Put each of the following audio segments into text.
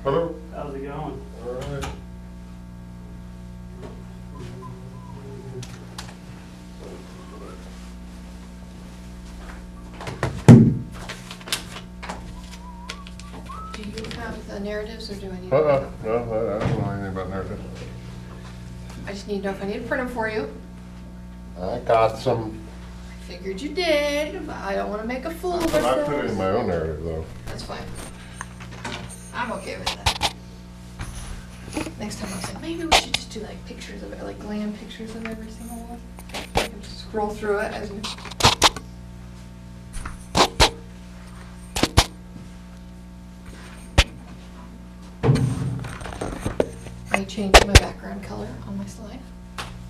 Hello. How's it going? All right. Do you have the narratives or do I need? No, I don't know anything about narrative. I just need to know if I need to print them for you. I got some. I figured you did, but I don't want to make a fool of I ourselves. put it in my own narrative though. That's fine. I'm okay with that. Next time I was like, maybe we should just do like pictures of it, like glam pictures of every single one. I can just scroll through it as we. I changed my background color on my slide.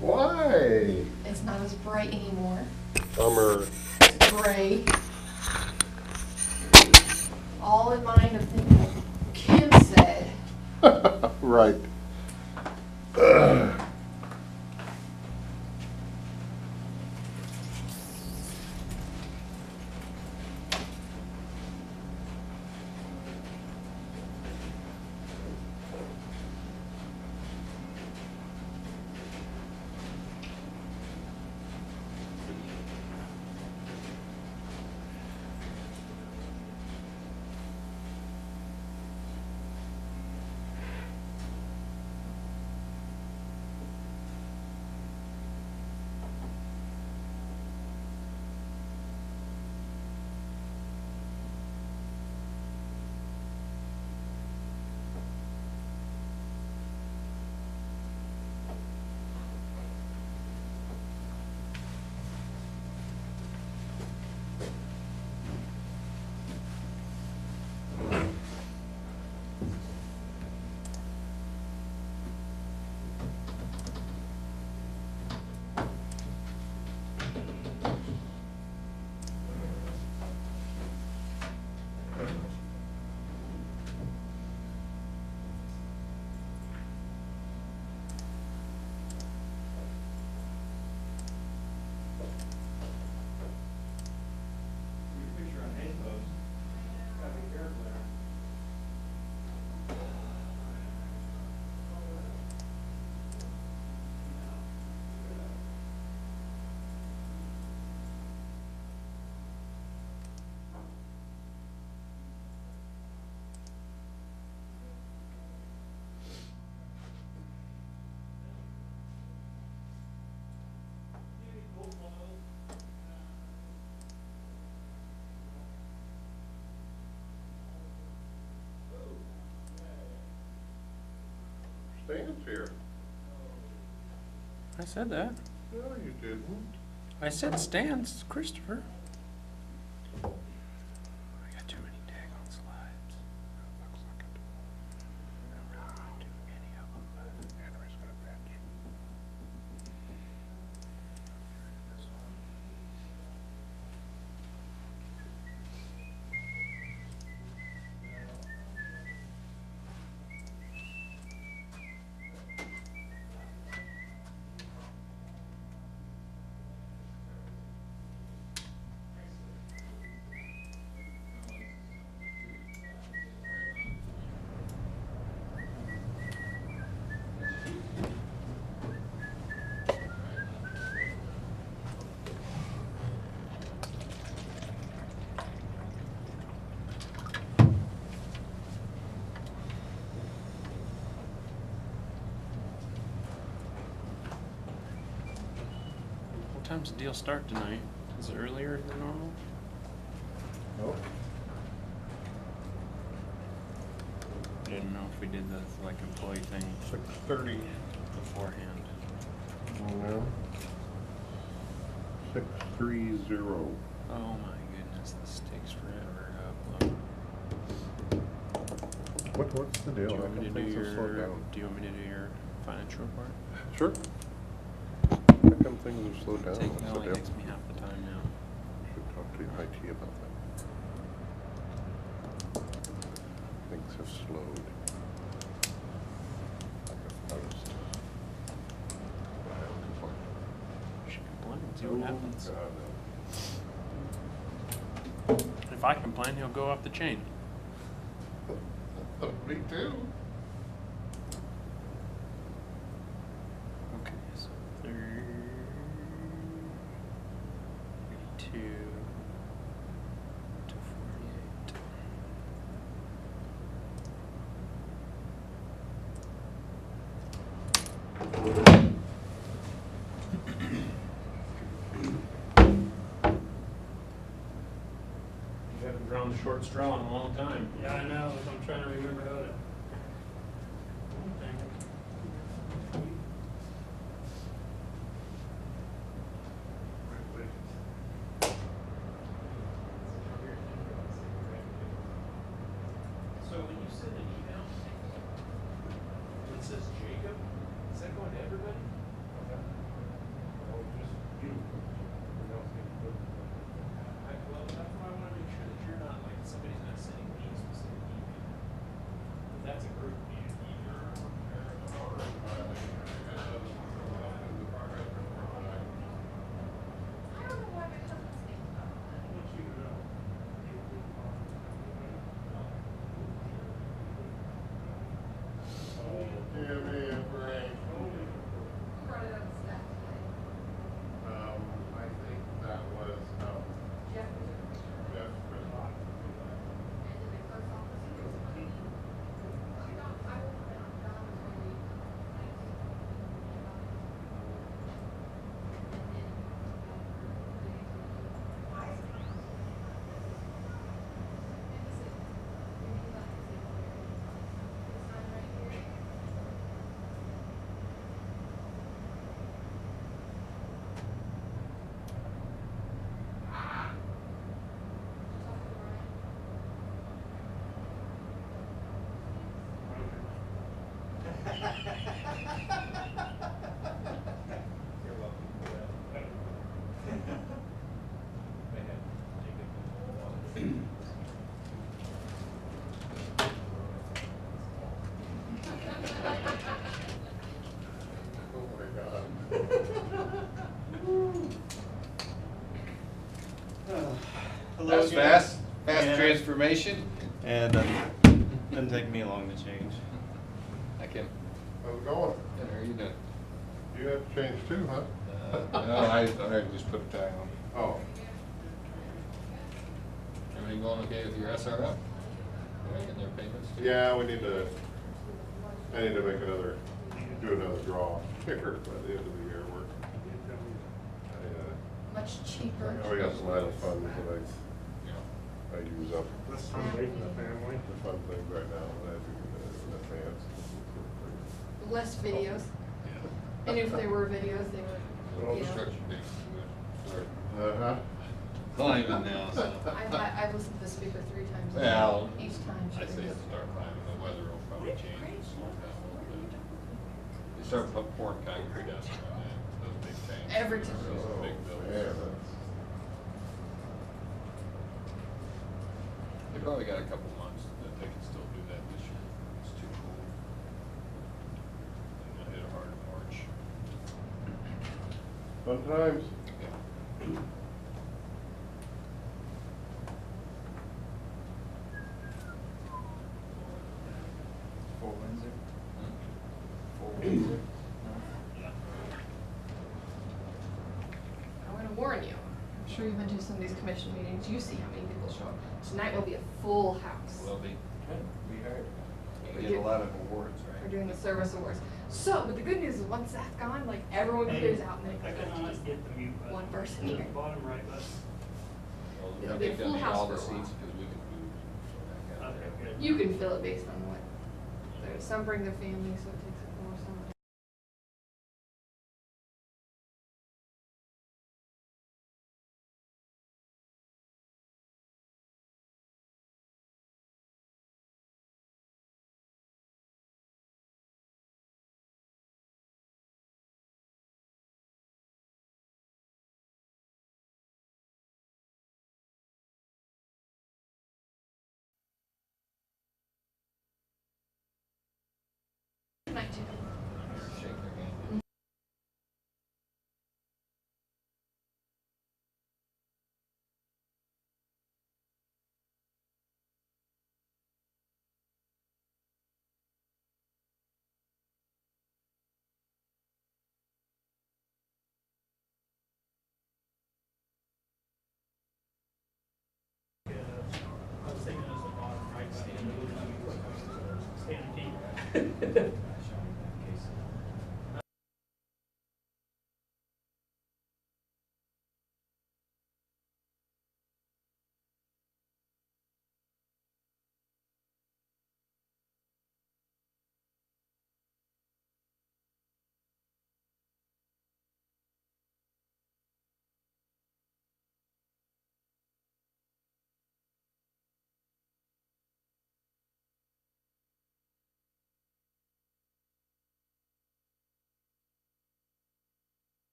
Why? It's not as bright anymore. Summer. It's gray. All in mind of things that Kim said. Right. Stan's here. I said that. No, you didn't. I said Stan's Christopher. I got too many daggone slides. Looks like it. I'm not going to do any of them, but Henry's got a bench. This one. What time's the deal start tonight? Is it earlier than normal? Nope. I didn't know if we did the like employee thing 6:30. beforehand. No. 6:30. Oh my goodness, this takes forever to upload. What's the deal? Do you want How me to come do things have slowed your? down? Do you want me to do your financial report? Sure. How come things have slowed down? It What's the only deal? takes me half the time now. Should talk to IT about that. Things have slowed. I've noticed. I haven't complained. You should complain. See what happens. God, If I complain, he'll go off the chain. no. Me too. Okay, so 32 to 48. You haven't drawn the short straw in a long time. Yeah, I know. I'm trying to remember how to. So when you send an email, it says Jacob, is that going to everybody? Oh, just you. Everyone else gets put. Well, that's why I want to make sure that you're not, like, somebody's not sending me a specific email. But that's a group meeting. Give me a break. I think that was, Jeff Christoph. You're welcome for that. They had Jacob. Oh my God. Hello That's again. fast. Fast Yeah. transformation. And didn't take me long to change. I can. How's it going? How are you doing? You have to change too, huh? No, I just put a tag on. Oh. Everything going okay with your SRF? Yeah, getting their payments? Yeah, we need to, I need to make another, do another draw here by the end of the year. Much cheaper. We got some idle funds that Yeah. I use up. Let's away from the family. The fun things right now that I do in advance. Less videos. And if there were videos, they would, Well, you know. construction things. Start Uh-huh. climbing now, so. I've listened to the speaker 3 times. Well, Each time. I say start climbing, the weather will probably change and slow down a little bit. They start pouring concrete out there, those big tanks. Every time. Those Oh, big bills. man, that's. They probably got a couple months that they can still do that this year. It's too cold. And they'll hit it hard in March. Fun times. Full Windsor. Full Windsor. I'm gonna warn you. I'm sure you've been to some of these commission meetings. You see how many people show up. Tonight will be a full house. Will be. We heard. We We do. get a lot of awards, We're right? doing the service awards. So, but the good news is once that's gone, like everyone clears out and then it I goes back to cannot just get the mute button. one person The here. bottom right button. Well, It'll I be a think they'll full need house all for the a while. seats because we can move. back out Okay, there. good. You can fill it based on what. Some bring their family, so it takes up more. Some. Tonight too.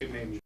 It made me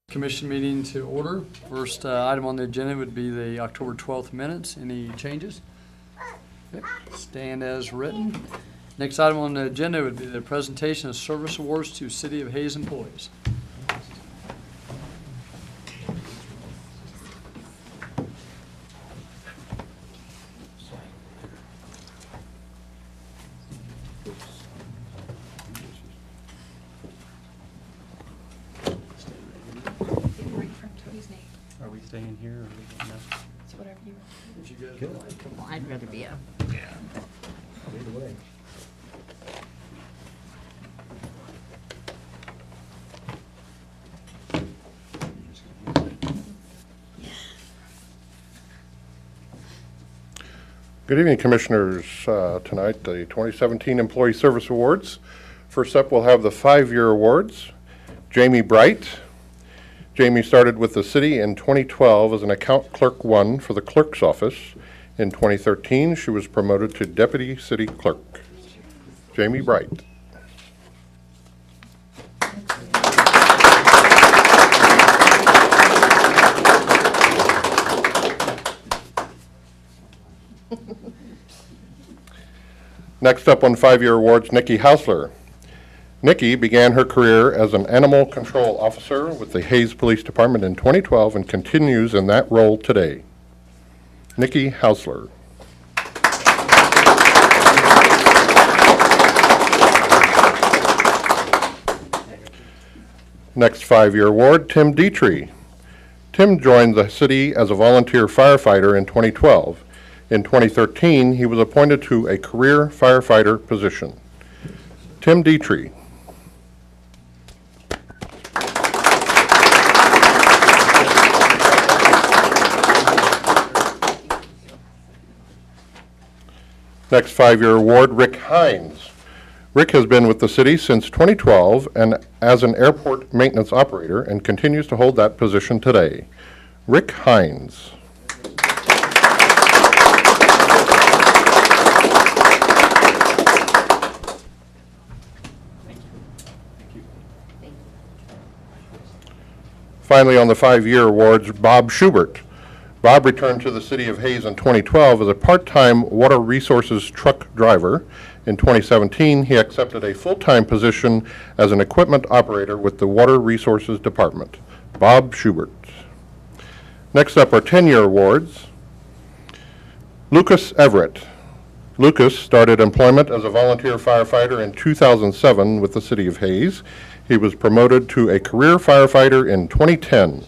Commission meeting to order. First item on the agenda would be the October 12th minutes. Any changes? Okay. Stand as written. Next item on the agenda would be the presentation of service awards to City of Hayes employees. Right from Toby's name. Are we staying here or are we going up? It's whatever you want. Well, I'd rather be up. Good evening, Commissioners. Tonight, the 2017 Employee Service Awards. First up, we'll have the 5-year awards. Jamie Bright. Jamie started with the city in 2012 as an account clerk 1 for the clerk's office. In 2013, she was promoted to deputy city clerk. Jamie Bright. Next up on 5-year awards, Nikki Hausler. Nikki began her career as an animal control officer with the Hayes Police Department in 2012 and continues in that role today. Nikki Hausler. Next 5-year award, Tim Dietrich. Tim joined the city as a volunteer firefighter in 2012. In 2013, he was appointed to a career firefighter position. Tim Dietrich. Next 5-year award, Rick Hines. Rick has been with the city since 2012 and as an airport maintenance operator and continues to hold that position today. Rick Hines. Finally, on the 5-year awards, Bob Schubert. Bob returned to the city of Hayes in 2012 as a part-time water resources truck driver. In 2017, he accepted a full-time position as an equipment operator with the Water Resources Department. Bob Schubert. Next up are 10-year awards. Lucas Everett. Lucas started employment as a volunteer firefighter in 2007 with the city of Hayes. He was promoted to a career firefighter in 2010.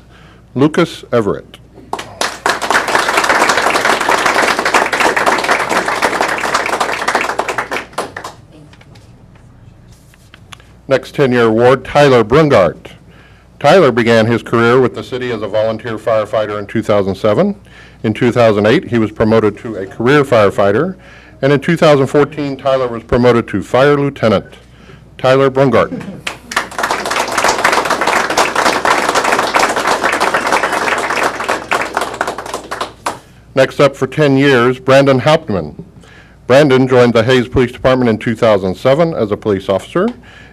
Lucas Everett. Next 10-year award, Tyler Brungart. Tyler began his career with the city as a volunteer firefighter in 2007. In 2008, he was promoted to a career firefighter. And in 2014, Tyler was promoted to fire lieutenant. Tyler Brungart. Next up for 10 years, Brandon Hauptman. Brandon joined the Hayes Police Department in 2007 as a police officer.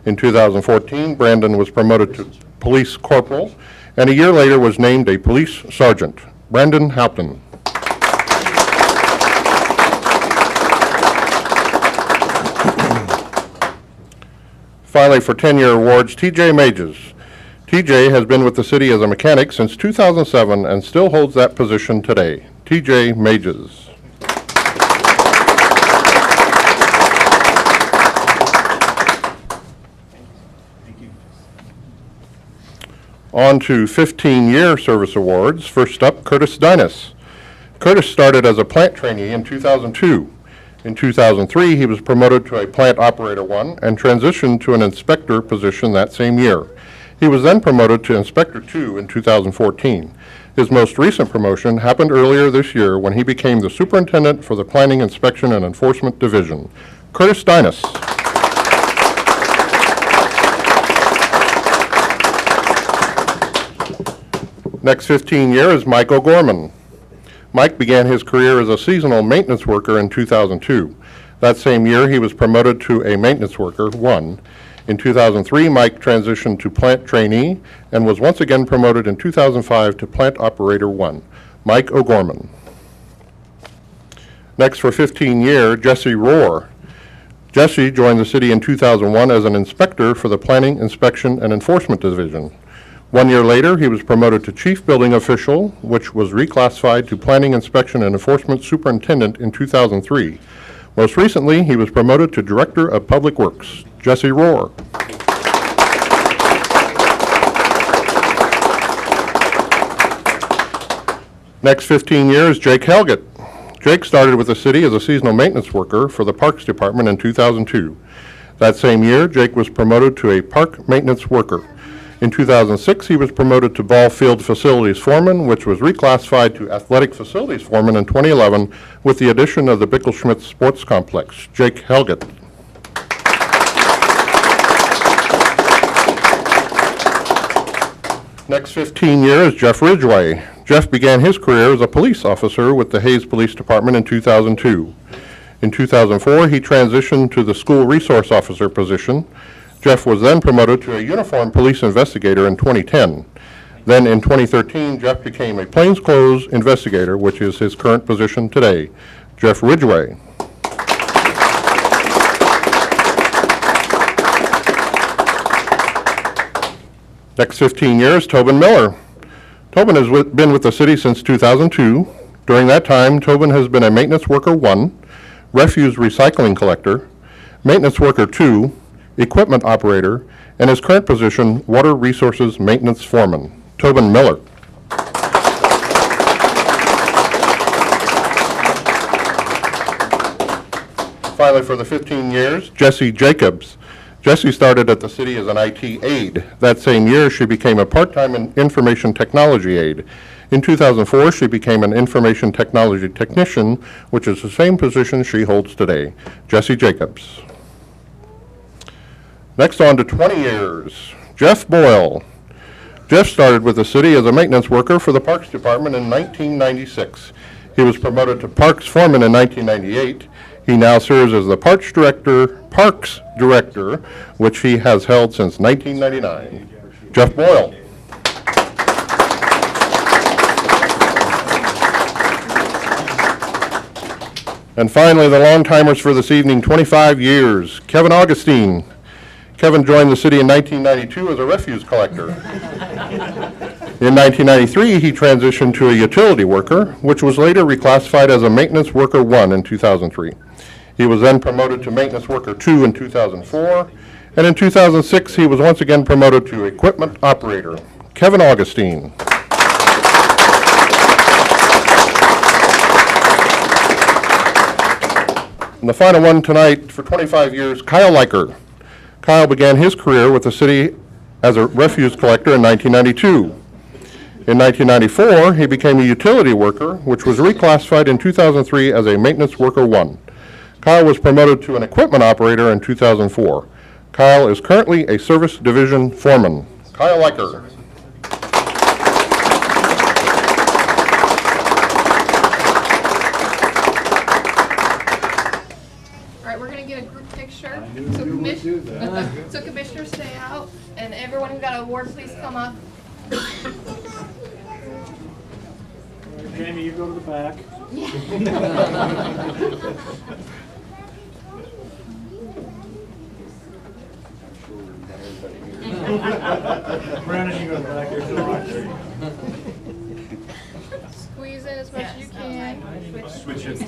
In 2014, Brandon was promoted to police corporal, and a year later was named a police sergeant. Brandon Hauptman. Finally, for 10-year awards, TJ Mages. TJ has been with the city as a mechanic since 2007 and still holds that position today. TJ Mages. On to 15-year service awards. First up, Curtis Dinas. Curtis started as a plant trainee in 2002. In 2003, he was promoted to a plant operator 1 and transitioned to an inspector position that same year. He was then promoted to inspector 2 in 2014. His most recent promotion happened earlier this year when he became the superintendent for the Planning, Inspection, and Enforcement Division. Curtis Dinas. Next 15-year is Mike O'Gorman. Mike began his career as a seasonal maintenance worker in 2002. That same year, he was promoted to a maintenance worker 1. In 2003, Mike transitioned to plant trainee and was once again promoted in 2005 to plant operator 1. Mike O'Gorman. Next, for 15-year, Jesse Rohr. Jesse joined the city in 2001 as an inspector for the Planning, Inspection, and Enforcement Division. 1 year later, he was promoted to Chief Building Official, which was reclassified to Planning, Inspection, and Enforcement Superintendent in 2003. Most recently, he was promoted to Director of Public Works. Jesse Rohr. Next 15 years, Jake Helgett. Jake started with the city as a seasonal maintenance worker for the Parks Department in 2002. That same year, Jake was promoted to a park maintenance worker. In 2006, he was promoted to Ball Field Facilities Foreman, which was reclassified to Athletic Facilities Foreman in 2011 with the addition of the Bickelschmidt Sports Complex. Jake Helgett. Next 15 years, Jeff Ridgway. Jeff began his career as a police officer with the Hayes Police Department in 2002. In 2004, he transitioned to the school resource officer position. Jeff was then promoted to a uniformed police investigator in 2010. Then in 2013, Jeff became a plainclothes investigator, which is his current position today. Jeff Ridgway. Next 15 years, Tobin Miller. Tobin has been with the city since 2002. During that time, Tobin has been a maintenance worker 1, refuse recycling collector, maintenance worker 2, equipment operator, and his current position, water resources maintenance foreman. Tobin Miller. Finally, for the 15 years, Jessie Jacobs. Jessie started at the city as an IT aide. That same year, she became a part-time information technology aide. In 2004, she became an information technology technician, which is the same position she holds today. Jessie Jacobs. Next, on to 20 years, Jeff Boyle. Jeff started with the city as a maintenance worker for the Parks Department in 1996. He was promoted to Parks Foreman in 1998. He now serves as the Parks Director, which he has held since 1999. Jeff Boyle. And finally, the long-timers for this evening, 25 years, Kevin Augustine. Kevin joined the city in 1992 as a refuse collector. In 1993, he transitioned to a utility worker, which was later reclassified as a maintenance worker 1 in 2003. He was then promoted to maintenance worker 2 in 2004, and in 2006, he was once again promoted to equipment operator. Kevin Augustine. And the final one tonight, for 25 years, Kyle Leiker. Kyle began his career with the city as a refuse collector in 1992. In 1994, he became a utility worker, which was reclassified in 2003 as a maintenance worker 1. Kyle was promoted to an equipment operator in 2004. Kyle is currently a service division foreman. Kyle Leiker. All right, we're gonna get a group picture. So commissioners stay out, and everyone who got an award, please come up. Jamie, you go to the back. Brandon, you go to the back. There's the rock tree. Squeeze in as much as you can. Switch it.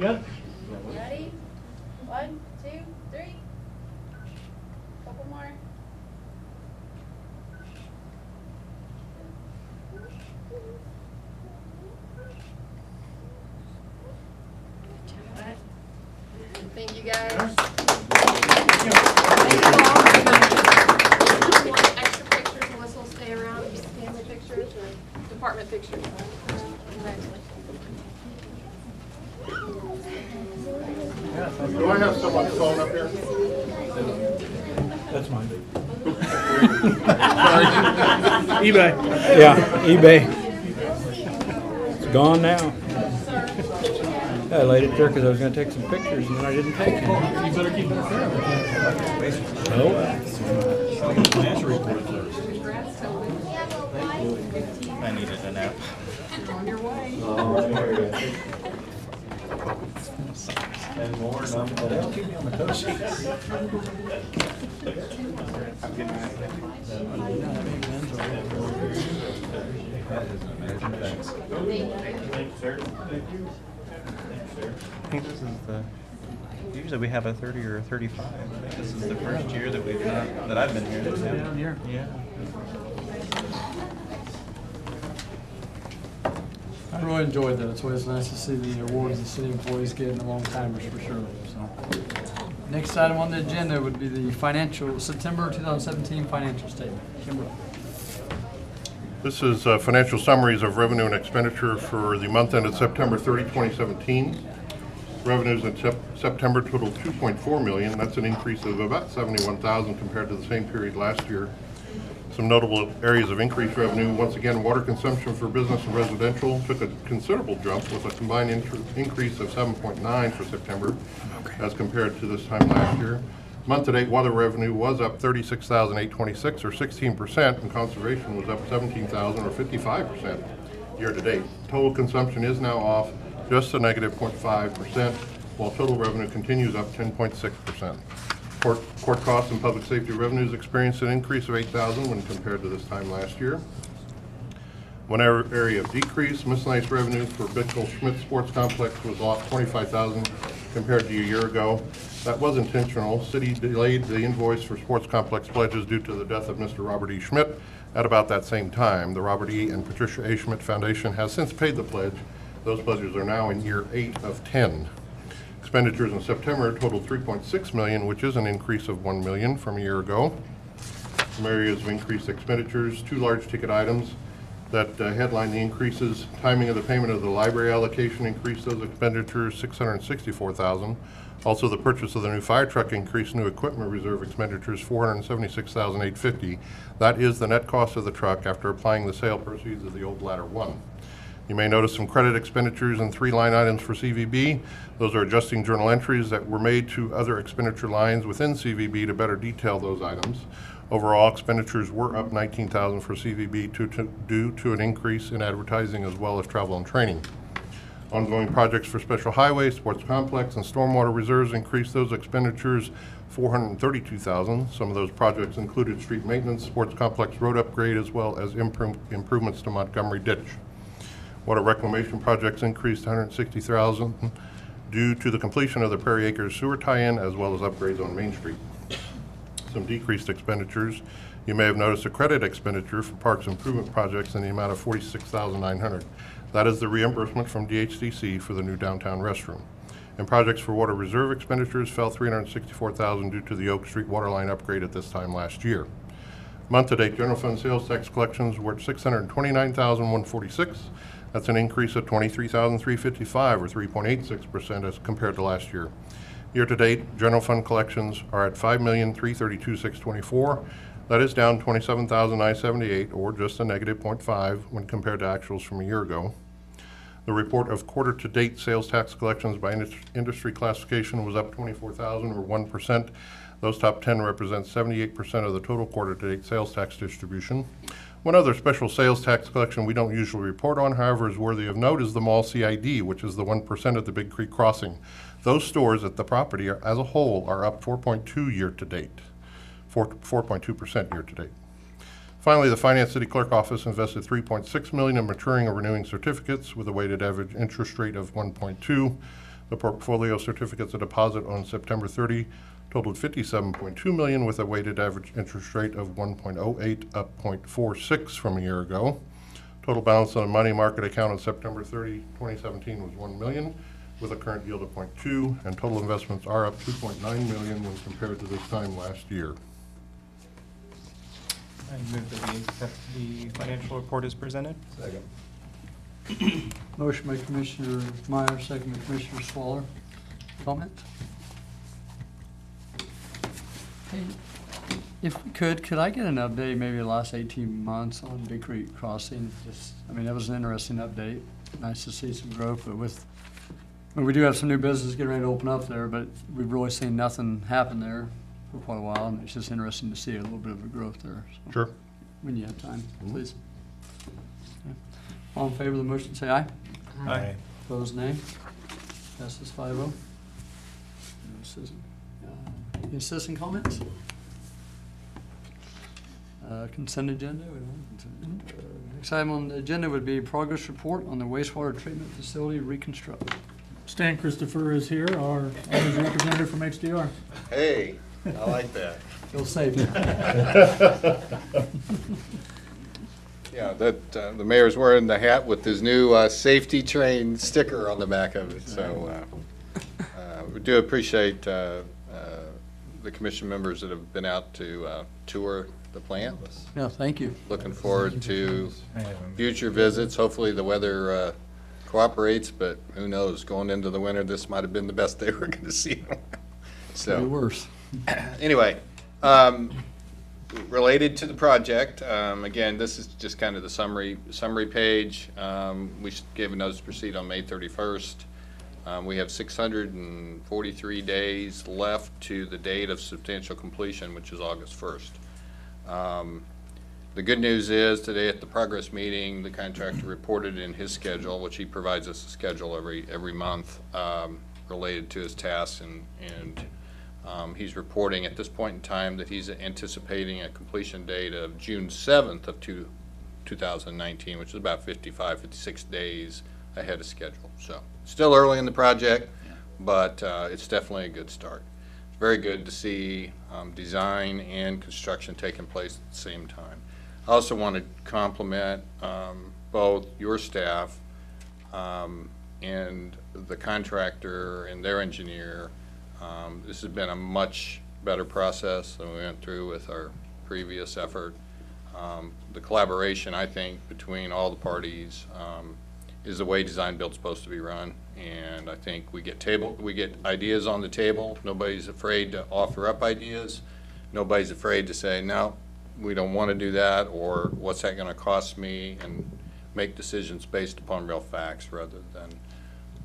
Yep. Ready? 1, 2, 3. Couple more. Thank you, guys. Extra pictures, Melissa will stay around, just family pictures or department pictures. Do I have someone's phone up here? That's mine. eBay. Yeah, eBay. It's gone now. I laid it there because I was going to take some pictures and then I didn't take any. You better keep it fair. Financial report first. I needed a nap. And more I think this is usually we have a 30 or a 35. I think this is the first year that we've not, that I've been here. Down here. Yeah. I really enjoyed that. It's always nice to see the awards the city employees get, the long timers for sure. So, next item on the agenda would be the September 2017 financial statement. Kimberly. This is financial summaries of revenue and expenditure for the month ended September 30, 2017. Revenues in September totaled $2.4 million. That's an increase of about $71,000 compared to the same period last year. Some notable areas of increased revenue. Once again, water consumption for business and residential took a considerable jump with a combined increase of 7.9 for September as compared to this time last year. Month-to-date water revenue was up $36,826 or 16%, and conservation was up $17,000 or 55% year-to-date. Total consumption is now off just a negative 0.5%, while total revenue continues up 10.6%. Court costs and public safety revenues experienced an increase of $8,000 when compared to this time last year. One area of decrease, miscellaneous revenue for Bickle Schmidt Sports Complex was off $25,000 compared to a year ago. That was intentional. City delayed the invoice for sports complex pledges due to the death of Mr. Robert E. Schmidt at about that same time. The Robert E. and Patricia A. Schmidt Foundation has since paid the pledge. Those pledges are now in year 8 of 10. Expenditures in September totaled $3.6 million, which is an increase of $1 million from a year ago. Some areas of increased expenditures, 2 large ticket items that headline the increases. Timing of the payment of the library allocation increased those expenditures $664,000. Also, the purchase of the new fire truck increased new equipment reserve expenditures $476,850. That is the net cost of the truck after applying the sale proceeds of the old Ladder 1. You may notice some credit expenditures in 3 line items for CVB. Those are adjusting journal entries that were made to other expenditure lines within CVB to better detail those items. Overall, expenditures were up $19,000 for CVB due to an increase in advertising as well as travel and training. Ongoing projects for special highway, sports complex, and stormwater reserves increased those expenditures $432,000. Some of those projects included street maintenance, sports complex road upgrade, as well as improvements to Montgomery Ditch. Water reclamation projects increased $160,000 due to the completion of the Prairie Acres sewer tie-in as well as upgrades on Main Street. Some decreased expenditures. You may have noticed a credit expenditure for parks improvement projects in the amount of $46,900. That is the reimbursement from DHCC for the new downtown restroom. And projects for water reserve expenditures fell $364,000 due to the Oak Street water line upgrade at this time last year. Month-to-date general fund sales tax collections were at $629,146. That's an increase of $23,355 or 3.86% as compared to last year. Year-to-date, general fund collections are at $5,332,624. That is down $27,978 or just a negative 0.5 when compared to actuals from a year ago. The report of quarter-to-date sales tax collections by industry classification was up $24,000 or 1%. Those top 10 represent 78% of the total quarter-to-date sales tax distribution. One other special sales tax collection we don't usually report on, however, is worthy of note is the mall CID, which is the 1% of the Big Creek Crossing. Those stores at the property as a whole are up 4.2 year-to-date, 4.2% year-to-date. Finally, the Finance City Clerk Office invested $3.6 million in maturing or renewing certificates with a weighted average interest rate of 1.2. The portfolio certificates of deposit on September 30 totaled $57.2 million with a weighted average interest rate of 1.08, up 0.46 from a year ago. Total balance on a money market account on September 30, 2017 was $1 million with a current yield of 0.2, and total investments are up $2.9 million when compared to this time last year. I move that we accept the financial report as presented. Second. Motion by Commissioner Meyer, second by Commissioner Swaller. Comment? Okay. If we could I get an update, maybe the last 18 months on Big Creek Crossing? Just, I mean, that was an interesting update. Nice to see some growth, but we do have some new business getting ready to open up there, but we've really seen nothing happen there for quite a while, and it's just interesting to see a little bit of a growth there. So, Sure. when you have time, please. Okay. All in favor of the motion, say aye. Aye. Opposed, nay. Passes 5-0. Any citizen comments? Consent agenda. We don't have consent agenda. Next item on the agenda would be progress report on the wastewater treatment facility reconstruction. Stan Christopher is here, our owner's representative from XDR. Hey, I like that. Feel safe. Yeah, that, the mayor's wearing the hat with his new safety train sticker on the back of it, so we do appreciate the commission members that have been out to tour the plant. Yeah, thank you. Looking forward to future visits. Hopefully the weather cooperates, but who knows, going into the winter, this might have been the best day we're gonna see. Could be So, worse. anyway, related to the project, again, this is just kind of the summary page. We gave a notice to proceed on May 31st. We have 643 days left to the date of substantial completion, which is August 1st. The good news is today at the progress meeting, the contractor reported in his schedule, which he provides us a schedule every month related to his tasks, and he's reporting at this point in time that he's anticipating a completion date of June 7th of 2019, which is about 56 days ahead of schedule. So still early in the project, but it's definitely a good start. It's very good to see design and construction taking place at the same time. I also want to compliment both your staff and the contractor and their engineer. This has been a much better process than we went through with our previous effort. The collaboration, I think, between all the parties is the way design build's supposed to be run, and I think we get ideas on the table. Nobody's afraid to offer up ideas. Nobody's afraid to say, no, we don't want to do that, or what's that going to cost me, and make decisions based upon real facts rather than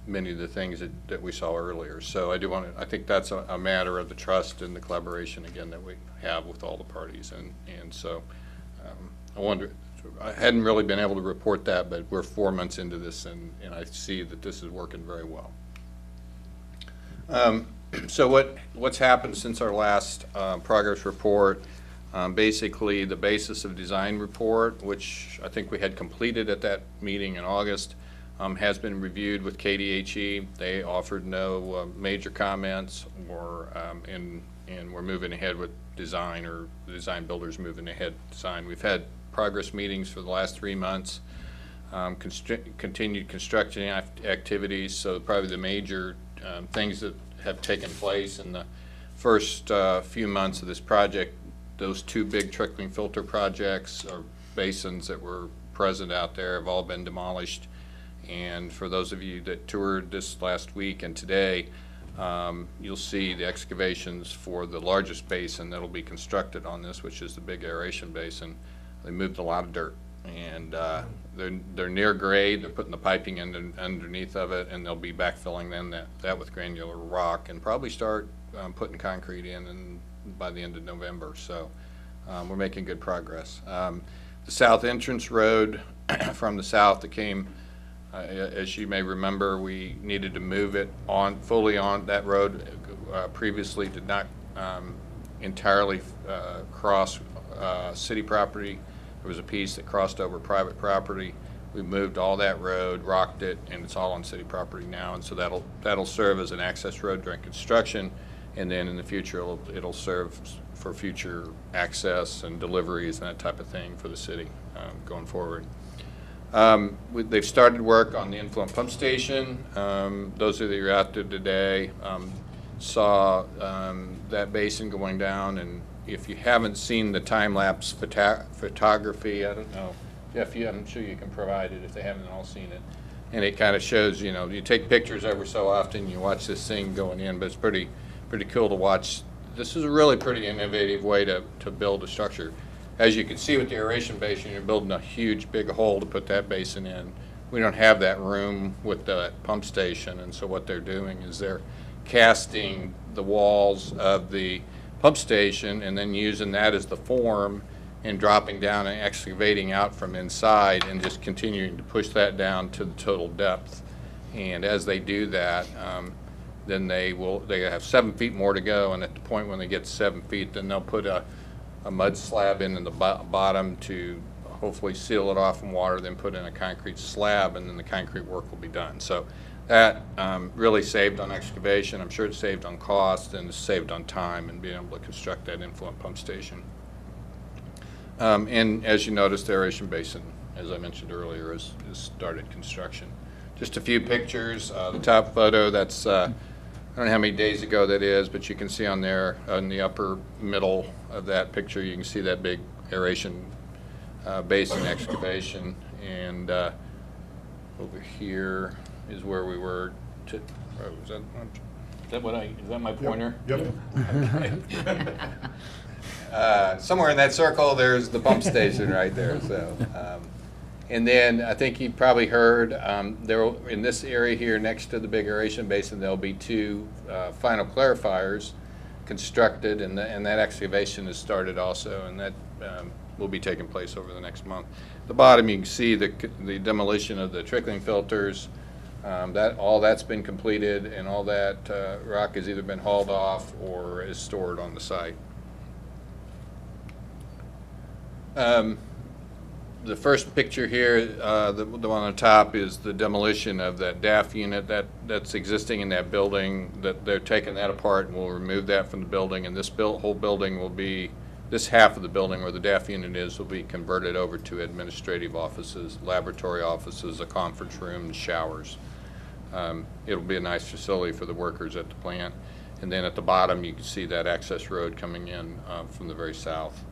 many of the things that we saw earlier. So I think that's a matter of the trust and the collaboration, again, that we have with all the parties. And so I hadn't really been able to report that, but we're 4 months into this, and I see that this is working very well. So what's happened since our last progress report? Basically, the basis of design report, which I think we had completed at that meeting in August, has been reviewed with KDHE. They offered no major comments, and we're moving ahead with design, or the design builders moving ahead design. We've had progress meetings for the last 3 months, continued construction activities. So probably the major things that have taken place in the first few months of this project, those 2 big trickling filter projects or basins that were present out there have all been demolished. And for those of you that toured this last week and today, you'll see the excavations for the largest basin that'll be constructed on this, which is the big aeration basin. They moved a lot of dirt, and they're near grade. They're putting the piping in underneath of it, and they'll be backfilling then that with granular rock, and probably start putting concrete in by the end of November. So we're making good progress. The south entrance road from the south that came, as you may remember, we needed to move it fully on that road. Previously did not entirely cross city property. There was a piece that crossed over private property. We moved all that road, rocked it, and it's all on city property now. And so that'll serve as an access road during construction, and then in the future it'll serve for future access and deliveries and that type of thing for the city going forward. They've started work on the influent pump station. Those of you that are out there today saw that basin going down, and if you haven't seen the time-lapse photography, I don't know, Jeff, I'm sure you can provide it if they haven't all seen it. And it kind of shows, you take pictures every so often, you watch this thing going in, but it's pretty cool to watch this is a really pretty innovative way to build a structure. As you can see with the aeration basin, you're building a huge big hole to put that basin in. We don't have that room with the pump station, and so what they're doing is they're casting the walls of the pump station and then using that as the form and dropping down and excavating out from inside and just continuing to push that down to the total depth. And as they do that, then they have 7 feet more to go, and at the point when they get 7 feet, then they'll put a mud slab in the bottom to hopefully seal it off from water, then put in a concrete slab, and then the concrete work will be done. So that really saved on excavation. I'm sure it saved on cost, and it's saved on time and being able to construct that influent pump station. And as you noticed, the aeration basin, as I mentioned earlier, has started construction. Just a few pictures. The top photo, that's, I don't know how many days ago that is, but you can see on there, in the upper middle of that picture, you can see that big aeration basin excavation. And over here is where we were is that my pointer? Yep. Okay. Somewhere in that circle, there's the pump station right there. So, and then I think you probably heard in this area here next to the big aeration basin, there'll be 2 final clarifiers constructed, and that excavation has started also, and that will be taking place over the next month. At the bottom, you can see the demolition of the trickling filters. All that's been completed, and all that rock has either been hauled off or is stored on the site. The first picture here, the one on the top, is the demolition of that DAF unit that's existing in that building. That they're taking that apart and will remove that from the building, and this whole building will be, this half of the building where the DAF unit is will be converted over to administrative offices, laboratory offices, a conference room, and showers. It'll be a nice facility for the workers at the plant. And then at the bottom, you can see that access road coming in from the very south.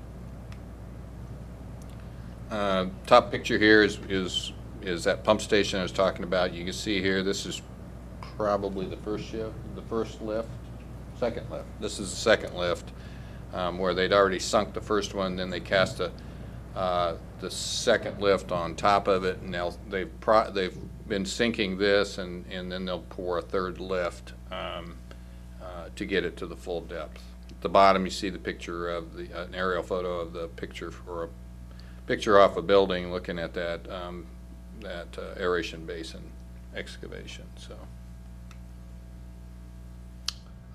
Top picture here is that pump station I was talking about. You can see here, this is probably the first lift, second lift. This is the second lift, where they'd already sunk the first one, then they cast the second lift on top of it, and they've been sinking this, and then they'll pour a third lift to get it to the full depth. At the bottom, you see the picture of an aerial photo of the picture for a picture off a building looking at that aeration basin excavation. So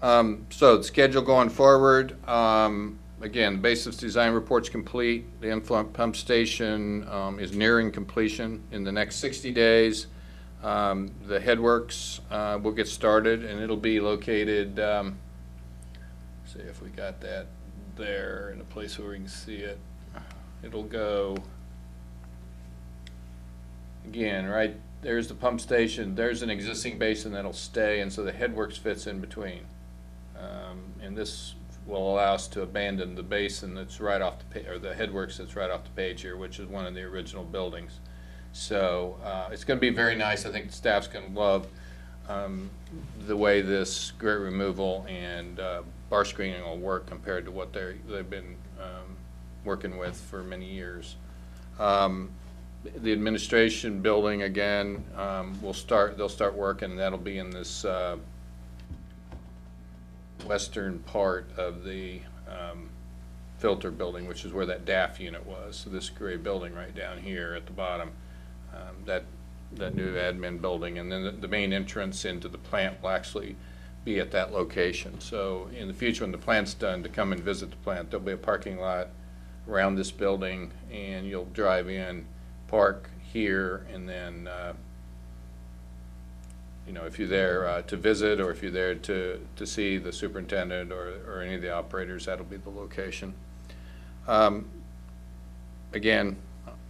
the schedule going forward, again, the basis design report's complete. The influent pump station is nearing completion in the next 60 days. The headworks will get started, and it'll be located, see if we got that there in a place where we can see it. It'll go, again, right there's the pump station. There's an existing basin that'll stay, and so the headworks fits in between. And this will allow us to abandon the basin that's right off the or the headworks that's right off the page here, which is one of the original buildings. So it's going to be very nice. I think the staff's going to love the way this grit removal and bar screening will work compared to what they've been working with for many years. The administration building, again, they'll start working, and that'll be in this western part of the filter building, which is where that DAF unit was. So this gray building right down here at the bottom, that new admin building, and then the main entrance into the plant will actually be at that location. So in the future, when the plant's done, to come and visit the plant, there'll be a parking lot around this building, and you'll drive in, park here, and then you know, if you're there to visit, or if you're there to see the superintendent or any of the operators, that'll be the location. Again,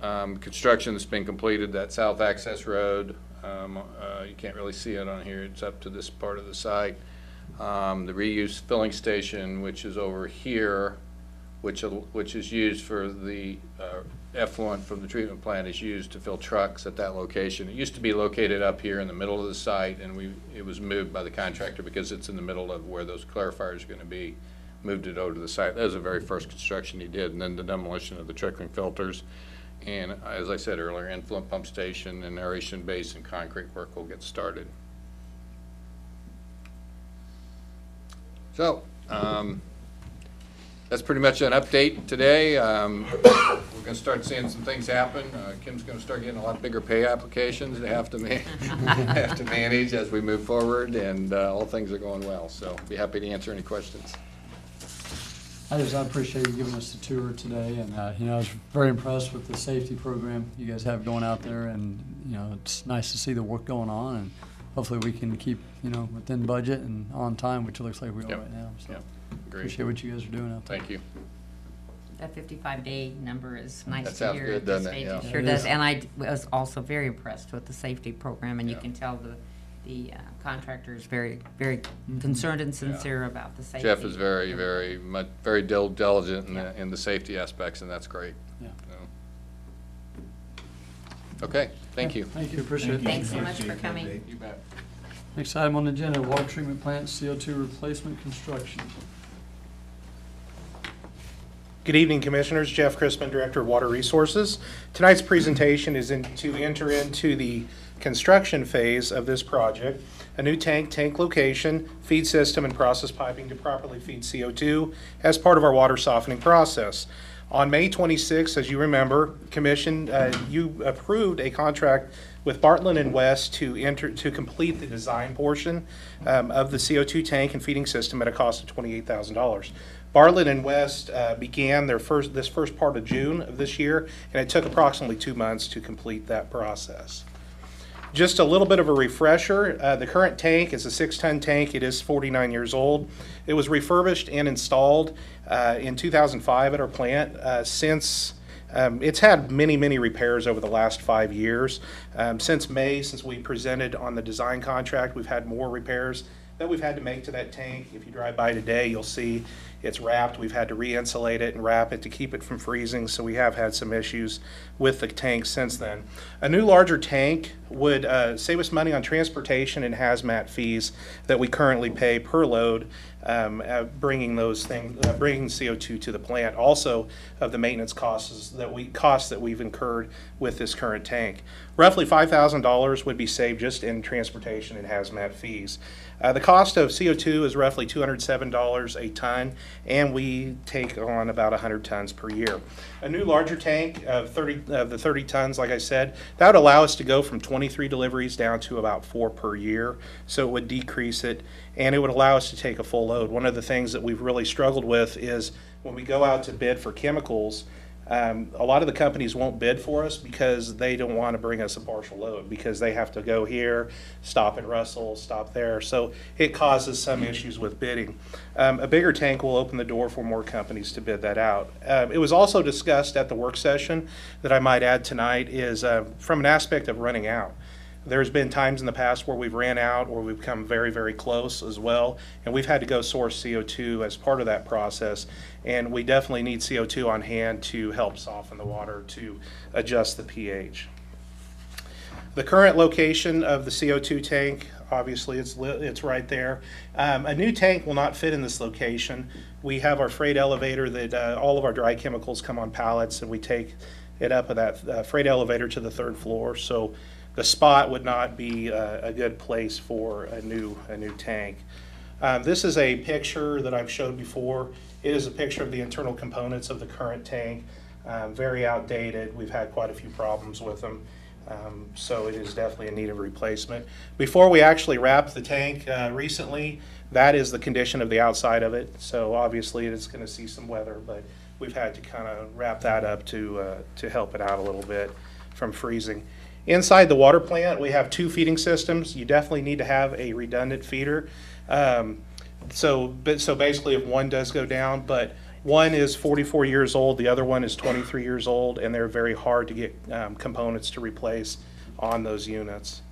construction that's been completed, that south access road, you can't really see it on here, it's up to this part of the site. The reuse filling station, which is over here, which is used for the effluent from the treatment plant, is used to fill trucks at that location. It used to be located up here in the middle of the site, and it was moved by the contractor because it's in the middle of where those clarifiers are going to be. moved it over to the site. That was the very first construction he did, and then the demolition of the trickling filters. And as I said earlier, influent pump station and aeration basin concrete work will get started. So, that's pretty much an update today. We're going to start seeing some things happen. Kim's going to start getting a lot bigger pay applications to have to have to manage as we move forward, and all things are going well. So, be happy to answer any questions. I appreciate you giving us the tour today, and I was very impressed with the safety program you guys have going out there, and it's nice to see the work going on, and hopefully we can keep within budget and on time, which it looks like we are Yep. right now. So Yep. Great. appreciate what you guys are doing out there. Thank you. That 55-day number is nice That to sounds hear. good, at this doesn't it? stage. Yeah. It sure It does, is. and I was also very impressed with the safety program, and you Yeah. can tell the contractor is very, very concerned and sincere about the safety. Jeff is very, very much, very diligent in the safety aspects, and that's great. Yeah. So. Okay, thank you. Thank you, appreciate it. Thanks so much for coming. You bet. Next item on the agenda, water treatment plant CO2 replacement construction. Good evening, Commissioners. Jeff Crispin, Director of Water Resources. Tonight's presentation is to enter into the construction phase of this project. A new tank location, feed system, and process piping to properly feed CO2 as part of our water softening process. On May 26th, as you remember, Commission, you approved a contract with Bartlett and West to complete the design portion of the CO2 tank and feeding system at a cost of $28,000. Bartlett and West began this first part of June of this year, and it took approximately 2 months to complete that process. Just a little bit of a refresher, the current tank is a 6-ton tank. It is 49 years old. It was refurbished and installed in 2005 at our plant. Since it's had many repairs over the last 5 years. Since May, since we presented on the design contract, we've had more repairs that we've had to make to that tank. If you drive by today, you'll see it's wrapped. We've had to re-insulate it and wrap it to keep it from freezing, so we have had some issues with the tank since then. A new larger tank would save us money on transportation and hazmat fees that we currently pay per load, bringing CO2 to the plant. Also, of the maintenance costs that we've incurred with this current tank. Roughly $5,000 would be saved just in transportation and hazmat fees. The cost of CO2 is roughly $207 a ton, and we take on about 100 tons per year. A new larger tank of the 30 tons, like I said, that would allow us to go from 23 deliveries down to about 4 per year. So it would decrease it, and it would allow us to take a full load. One of the things that we've really struggled with is when we go out to bid for chemicals, a lot of the companies won't bid for us because they don't want to bring us a partial load, because they have to go here, stop at Russell, stop there. So it causes some issues with bidding. A bigger tank will open the door for more companies to bid that out. It was also discussed at the work session that I might add tonight is from an aspect of running out. There's been times in the past where we've ran out or we've come very close as well, and we've had to go source CO2 as part of that process, and we definitely need CO2 on hand to help soften the water to adjust the pH. The current location of the CO2 tank, obviously it's right there. A new tank will not fit in this location. We have our freight elevator that all of our dry chemicals come on pallets, and we take it up with that freight elevator to the 3rd floor. So the spot would not be a good place for a new tank. This is a picture that I've showed before. It is a picture of the internal components of the current tank. Very outdated. We've had quite a few problems with them. So it is definitely in need of replacement. Before we actually wrapped the tank recently, that is the condition of the outside of it. So obviously it's going to see some weather, but we've had to kind of wrap that up to help it out a little bit from freezing. Inside the water plant, we have 2 feeding systems. You definitely need to have a redundant feeder. So basically if one does go down, but one is 44 years old, the other one is 23 years old, and they're very hard to get components to replace on those units.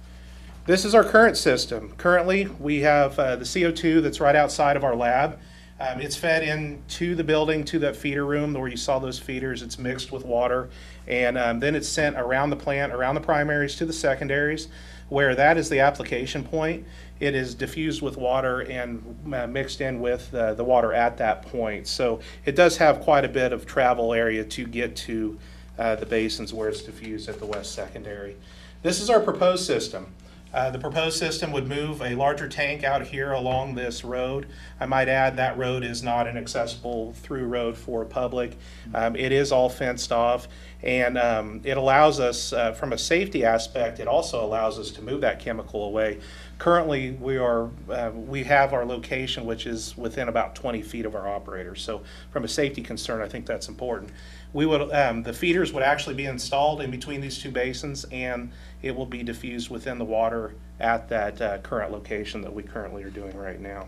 This is our current system. Currently, we have the CO2 that's right outside of our lab. It's fed into the building, to that feeder room where you saw those feeders. It's mixed with water, and then it's sent around the plant, around the primaries to the secondaries. where that is the application point. It is diffused with water and mixed in with the water at that point. So it does have quite a bit of travel area to get to the basins where it's diffused at the west secondary. This is our proposed system. The proposed system would move a larger tank out here along this road. I might add that road is not an accessible through road for public. It is all fenced off, and it allows us, from a safety aspect, it also allows us to move that chemical away. Currently, we have our location, which is within about 20 feet of our operator. So from a safety concern, I think that's important. We would, the feeders would actually be installed in between these two basins, and it will be diffused within the water at that current location that we currently are doing right now.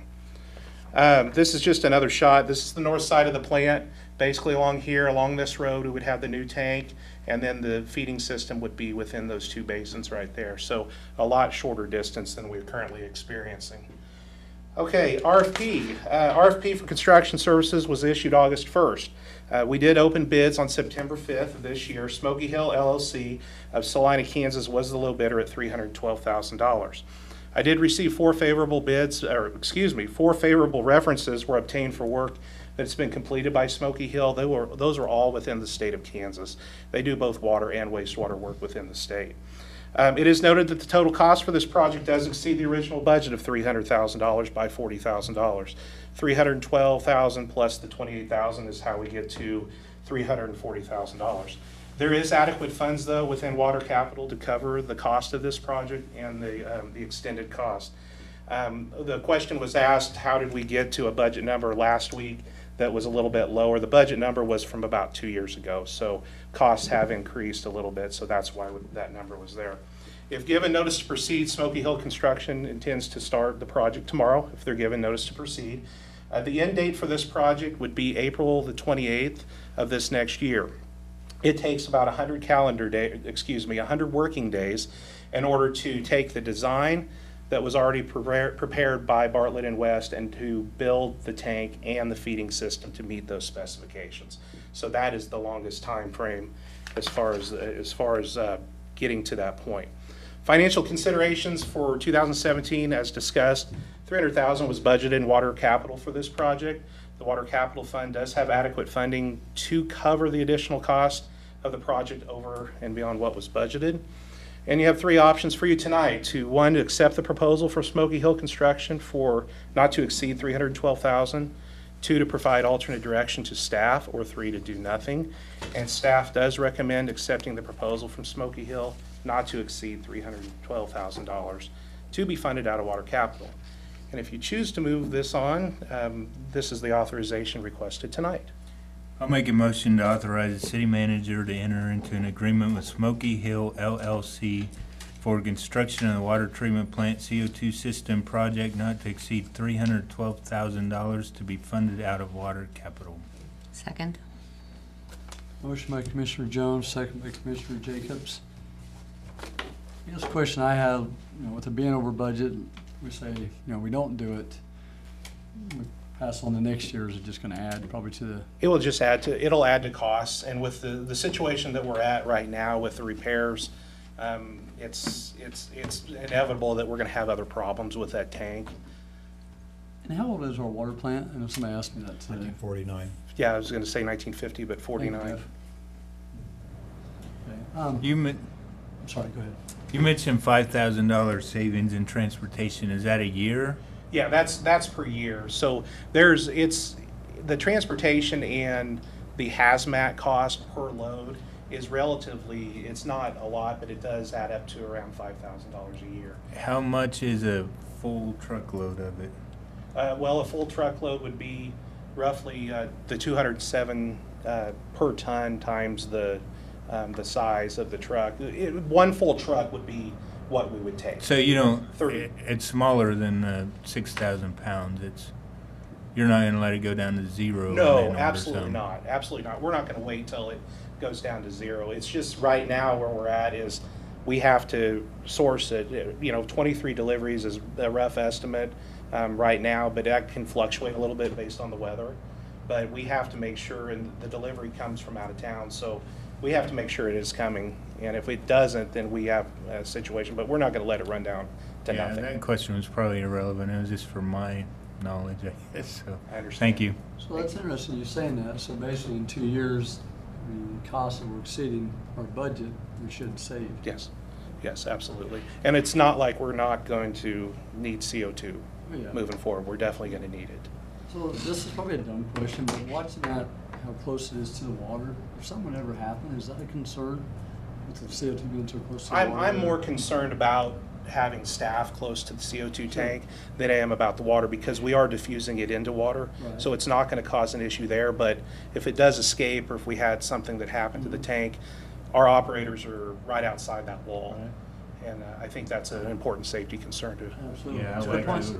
This is just another shot. This is the north side of the plant. Basically along here, along this road, we would have the new tank, and then the feeding system would be within those two basins right there. So a lot shorter distance than we're currently experiencing. Okay, RFP. RFP for construction services was issued August 1st. We did open bids on September 5th of this year. Smoky Hill LLC of Salina, Kansas was the low bidder at $312,000. I did receive four favorable references were obtained for work that's been completed by Smoky Hill. Those are all within the state of Kansas. They do both water and wastewater work within the state. It is noted that the total cost for this project does exceed the original budget of $300,000 by $40,000. $312,000 plus the $28,000 is how we get to $340,000. There is adequate funds, though, within water capital to cover the cost of this project and the extended cost. The question was asked, how did we get to a budget number last week that was a little bit lower? The budget number was from about 2 years ago, so costs have increased a little bit, so that's why that number was there. If given notice to proceed, Smoky Hill Construction intends to start the project tomorrow, if they're given notice to proceed. The end date for this project would be April the 28th of this next year. It takes about 100 working days in order to take the design that was already prepared by Bartlett and West and to build the tank and the feeding system to meet those specifications. So that is the longest time frame as far as getting to that point. Financial considerations for 2017, as discussed, $300,000 was budgeted in water capital for this project. The Water Capital Fund does have adequate funding to cover the additional cost of the project over and beyond what was budgeted. And you have three options for you tonight. One, to accept the proposal for Smoky Hill Construction for not to exceed $312,000. Two, to provide alternate direction to staff, or three, to do nothing. And staff does recommend accepting the proposal from Smoky Hill not to exceed $312,000 to be funded out of water capital. And if you choose to move this on, this is the authorization requested tonight. I'll make a motion to authorize the city manager to enter into an agreement with Smoky Hill LLC for construction of the water treatment plant CO2 system project not to exceed $312,000 to be funded out of water capital. Second. Motion by Commissioner Jones, second by Commissioner Jacobs. I guess the question I have, with it being over budget, we say, we don't do it. We pass on the next year. Is it just going to add probably to the? It will just it'll add to costs, and with the situation that we're at right now with the repairs, it's inevitable that we're going to have other problems with that tank. And how old is our water plant? I know somebody asked me that today. 1949. Yeah, I was going to say 1950, but 49. Okay. I'm sorry, go ahead. You mentioned $5,000 savings in transportation. Is that a year? Yeah, that's per year. So it's the transportation and the hazmat cost per load is relatively, it's not a lot, but it does add up to around $5,000 a year. How much is a full truckload of it? Well, a full truckload would be roughly the 207 per ton times the size of the truck. One full truck would be what we would take. So you don't, 30. it's smaller than 6,000 pounds. You're not going to let it go down to zero? No, absolutely not. Absolutely not. We're not going to wait till it goes down to zero. It's just right now where we're at is we have to source it. 23 deliveries is a rough estimate right now, but that can fluctuate a little bit based on the weather. But we have to make sure, and the delivery comes from out of town, so we have to make sure it is coming. And if it doesn't, then we have a situation, but we're not going to let it run down to Yeah, nothing. that question was probably irrelevant. It was just for my knowledge, I guess, so. I understand. Thank you. So that's interesting you saying that. So basically in 2 years, the costs that were exceeding our budget, we should save. Yes, yes, absolutely. And it's not like we're not going to need CO2 Yeah. moving forward. We're definitely going to need it. So this is probably a dumb question, but watching that, how close it is to the water, if something would ever happen, is that a concern with the CO2 being so close to the water? I'm more concerned about having staff close to the CO2 tank than I am about the water, because we are diffusing it into water. Right. So it's not going to cause an issue there, but if it does escape, or if we had something that happened to the tank, our operators are right outside that wall. Right. And I think that's an important safety concern too. Absolutely. Yeah, That's a good point.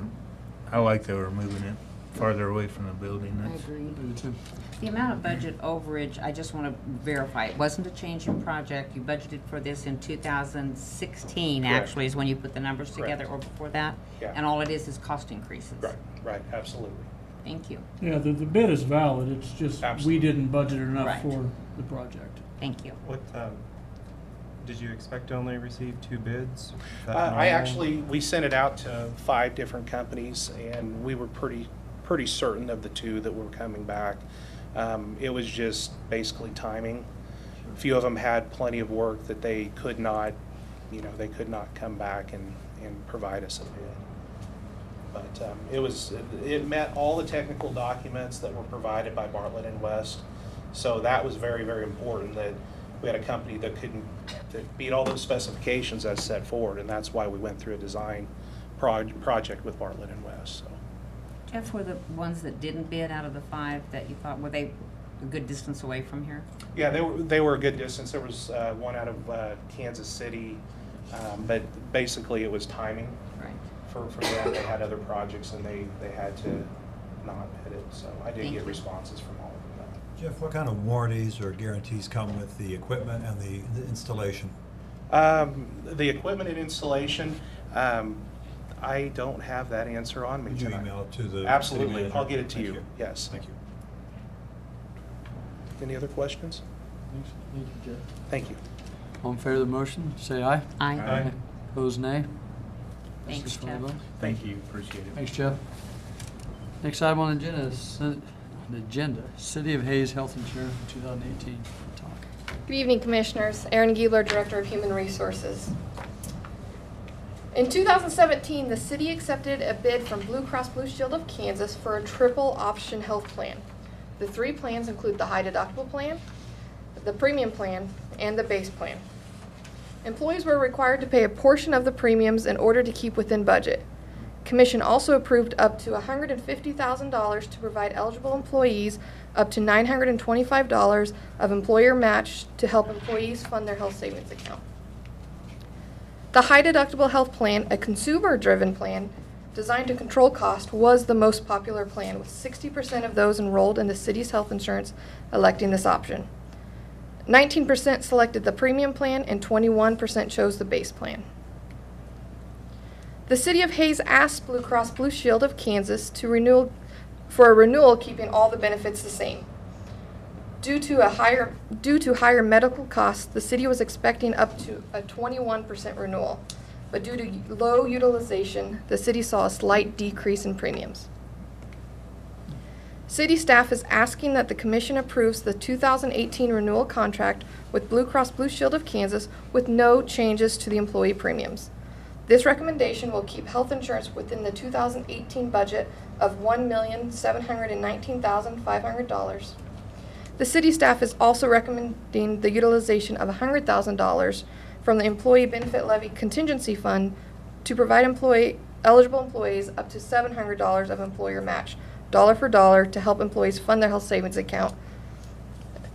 I like that we're moving it farther away from the building. I That's, agree. Me too. The amount of budget overage, I just want to verify, it wasn't a change in project. You budgeted for this in 2016, Correct. actually, is when you put the numbers Correct. together, or before that? Yeah. And all it is cost increases? Right, right, absolutely. Thank you. Yeah, the bid is valid, it's just, Absolutely. we didn't budget enough Right. for the project. Thank you. What, did you expect to only receive 2 bids? We sent it out to 5 different companies, and we were pretty certain of the 2 that were coming back. It was just basically timing. A few of them had plenty of work that they could not, they could not come back and provide us a bid. But it met all the technical documents that were provided by Bartlett and West. So that was very, very important, that we had a company that beat all those specifications as set forward, and that's why we went through a design project with Bartlett and West. So. Jeff, were the ones that didn't bid out of the 5 that you thought, were they a good distance away from here? Yeah, they were a good distance. There was one out of Kansas City, but basically it was timing. Right. For them. They had other projects and they had to not bid it. So I did Thank get you. responses from all of them. Jeff, what kind of warranties or guarantees come with the equipment and the installation? The equipment and installation, I don't have that answer on me Would you tonight. email it to the city Absolutely. manager? I'll get it to Thank you. Yes. Thank you. Any other questions? Thank you, Jeff. Thank you. All in favor of the motion, say aye. Aye. Aye. Opposed, nay. Thanks, Passes for the Jeff. vote. thank you, appreciate it. Thanks, Jeff. Next item on the agenda is, City of Hayes Health Insurance for 2018. Talk. Good evening, Commissioners. Erin Giebler, Director of Human Resources. In 2017, the city accepted a bid from Blue Cross Blue Shield of Kansas for a triple option health plan. The 3 plans include the high deductible plan, the premium plan, and the base plan. Employees were required to pay a portion of the premiums in order to keep within budget. Commission also approved up to $150,000 to provide eligible employees up to $925 of employer match to help employees fund their health savings account. The high deductible health plan, a consumer-driven plan designed to control cost, was the most popular plan, with 60% of those enrolled in the city's health insurance electing this option. 19% selected the premium plan and 21% chose the base plan. The City of Hayes asked Blue Cross Blue Shield of Kansas to renew for a renewal, keeping all the benefits the same. Due to higher medical costs, the city was expecting up to a 21% renewal, but due to low utilization, the city saw a slight decrease in premiums. City staff is asking that the Commission approves the 2018 renewal contract with Blue Cross Blue Shield of Kansas with no changes to the employee premiums. This recommendation will keep health insurance within the 2018 budget of $1,719,500. The city staff is also recommending the utilization of $100,000 from the Employee Benefit Levy Contingency Fund to provide eligible employees up to $700 of employer match, dollar for dollar, to help employees fund their health savings account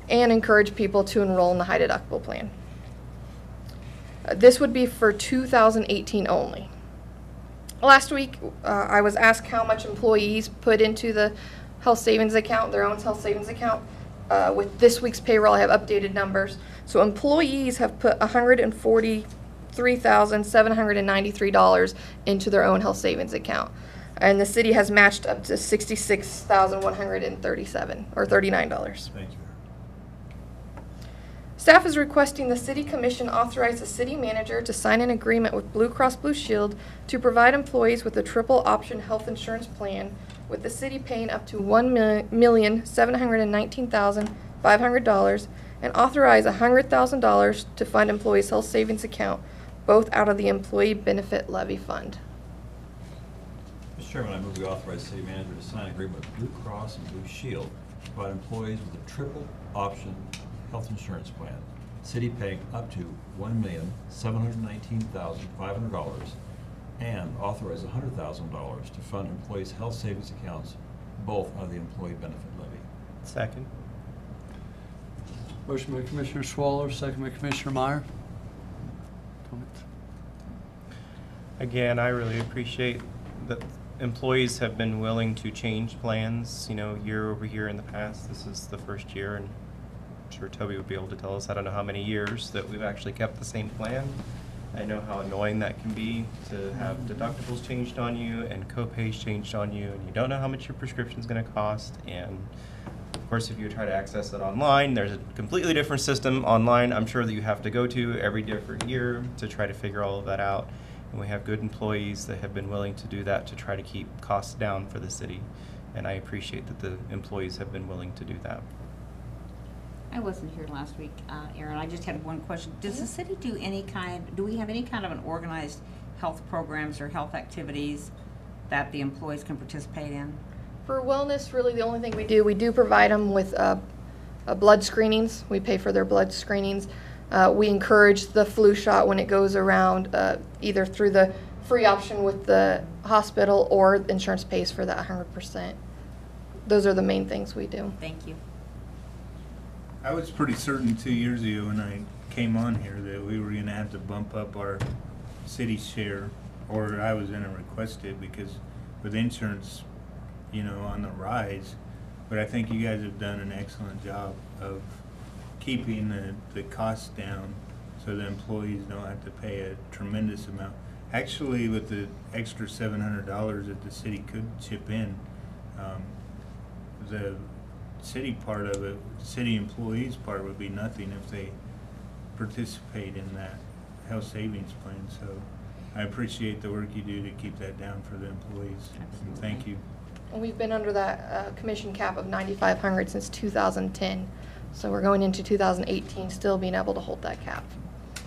and encourage people to enroll in the high deductible plan. This would be for 2018 only. Last week, I was asked how much employees put into the health savings account, their own health savings account. With this week's payroll, I have updated numbers. So employees have put $143,793 into their own health savings account. And the city has matched up to $66,137 or $39. Thank you. Staff is requesting the City Commission authorize the city manager to sign an agreement with Blue Cross Blue Shield to provide employees with a triple option health insurance plan, with the city paying up to $1,719,500 and authorize $100,000 to fund employees' health savings account, both out of the Employee Benefit Levy Fund. Mr. Chairman, I move we authorize the city manager to sign an agreement with Blue Cross and Blue Shield to provide employees with a triple option health insurance plan. City paying up to $1,719,500 and authorize $100,000 to fund employees' health savings accounts, both out of the Employee Benefit Levy. Second. Motion by Commissioner Swaller, second by Commissioner Meyer. Comments? Again, I really appreciate that employees have been willing to change plans, year over year in the past. This is the first year, and I'm sure Toby would be able to tell us, I don't know how many years that we've actually kept the same plan. I know how annoying that can be to have deductibles changed on you and co-pays changed on you, and you don't know how much your prescription's gonna cost. And of course, if you try to access it online, there's a completely different system online, I'm sure, that you have to go to every different year to try to figure all of that out. And we have good employees that have been willing to do that to try to keep costs down for the city. And I appreciate that the employees have been willing to do that. I wasn't here last week, Aaron. I just had one question. Does the city do we have any kind of an organized health programs or health activities that the employees can participate in? For wellness, really the only thing we do provide them with blood screenings. We pay for their blood screenings. We encourage the flu shot when it goes around, either through the free option with the hospital or insurance pays for that 100%. Those are the main things we do. Thank you. I was pretty certain 2 years ago when I came on here that we were gonna have to bump up our city share, or I was gonna request it, because with insurance, on the rise. But I think you guys have done an excellent job of keeping the costs down so the employees don't have to pay a tremendous amount. Actually, with the extra $700 that the city could chip in, the city part of it, city employees part would be nothing if they participate in that health savings plan. So I appreciate the work you do to keep that down for the employees. And thank you. And we've been under that commission cap of 9,500 since 2010. So we're going into 2018 still being able to hold that cap.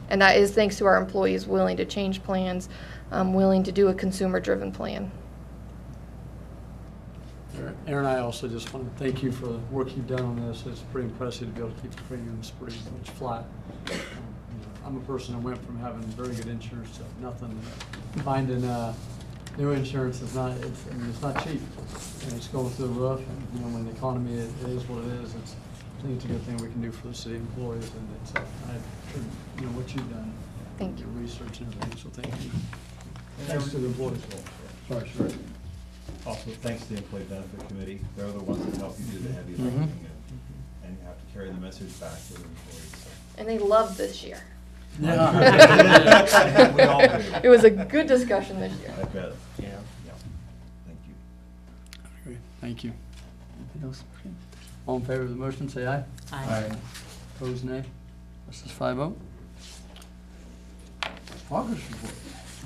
And that is thanks to our employees willing to change plans, willing to do a consumer-driven plan. Aaron, I also just want to thank you for the work you've done on this. It's pretty impressive to be able to keep the premiums pretty much flat. I'm a person who went from having very good insurance to nothing. Finding new insurance is not, it's not cheap. And it's going through the roof. And, when the economy is what it is, I think it's a good thing we can do for the city employees. And it's, what you've done. Thank you. Your research and everything, so thank you. Thanks to the employees. Sorry, sure. Also, thanks to the Employee Benefit Committee. They're the ones that help you do the heavy lifting, and you have to carry the message back to the employees. So. And they loved this year. Yeah. We all do. It was a good discussion this year. I bet. Yeah. Thank you. Great, thank you. Anything else? Okay. All in favor of the motion, say aye. Aye. Opposed, nay. This is 5-0. Progress report,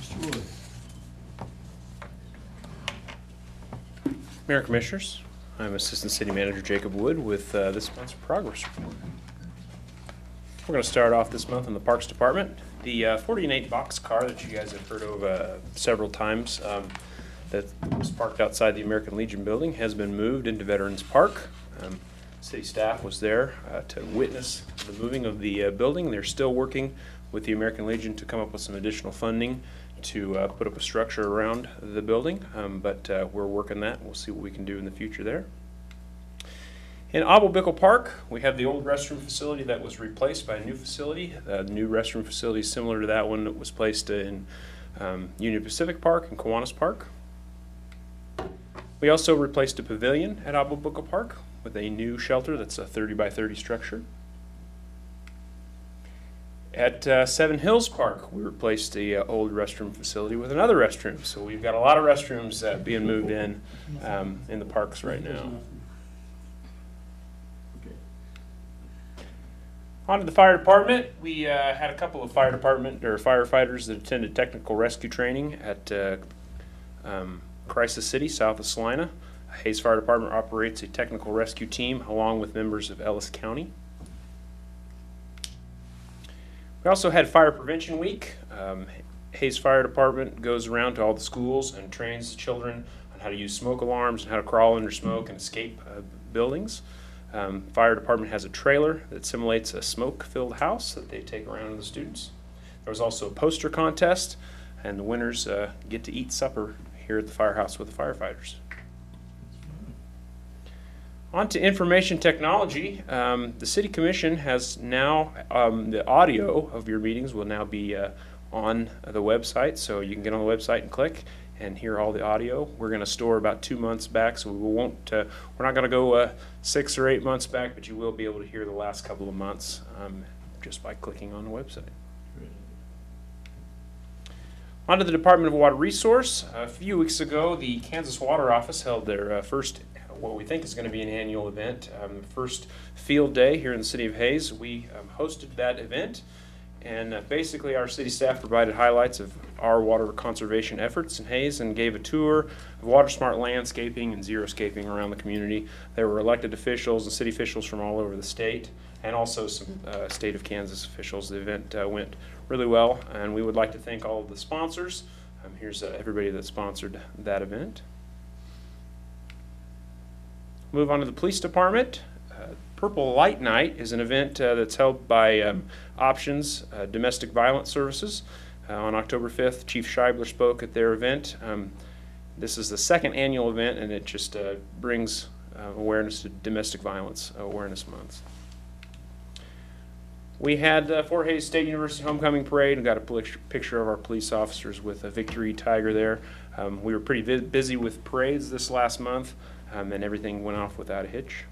Mr. Wood. Mayor Commissioners, I'm Assistant City Manager Jacob Wood with this month's progress report. We're going to start off this month in the Parks Department. The 48 box car that you guys have heard of several times that was parked outside the American Legion building has been moved into Veterans Park. City staff was there to witness the moving of the building. They're still working with the American Legion to come up with some additional funding to put up a structure around the building, but we're working that. We'll see what we can do in the future there. In Bickle Park, we have the old restroom facility that was replaced by a new facility. The new restroom facility is similar to that one that was placed in Union Pacific Park and Kiwanis Park. We also replaced a pavilion at Bickle Park with a new shelter that's a 30 by 30 structure. At Seven Hills Park, we replaced the old restroom facility with another restroom. So we've got a lot of restrooms being moved in the parks right now. On to the fire department. We had a couple of fire department or firefighters that attended technical rescue training at Crisis City, south of Salina. Hayes Fire Department operates a technical rescue team along with members of Ellis County. We also had Fire Prevention Week. Hayes Fire Department goes around to all the schools and trains children on how to use smoke alarms and how to crawl under smoke and escape buildings. Fire Department has a trailer that simulates a smoke-filled house that they take around to the students. There was also a poster contest, and the winners get to eat supper here at the firehouse with the firefighters. On to information technology. The City Commission has now, the audio of your meetings will now be on the website, so you can get on the website and click and hear all the audio. We're going to store about 2 months back, so we won't. We're not going to go 6 or 8 months back, but you will be able to hear the last couple of months just by clicking on the website. On to the Department of Water Resource. A few weeks ago, the Kansas Water Office held their first, what we think is going to be an annual event, first field day here in the city of Hayes. We hosted that event, and basically our city staff provided highlights of our water conservation efforts in Hayes and gave a tour of water smart landscaping and xeriscaping around the community. There were elected officials and city officials from all over the state, and also some state of Kansas officials. The event went really well, and we would like to thank all of the sponsors. Here's everybody that sponsored that event. Move on to the police department. Purple Light Night is an event that's held by Options Domestic Violence Services. On October 5th, Chief Scheibler spoke at their event. This is the second annual event, and it just brings awareness to Domestic Violence Awareness Month. We had Fort Hays State University Homecoming Parade and got a picture of our police officers with a Victory Tiger there. We were pretty busy with parades this last month, and everything went off without a hitch.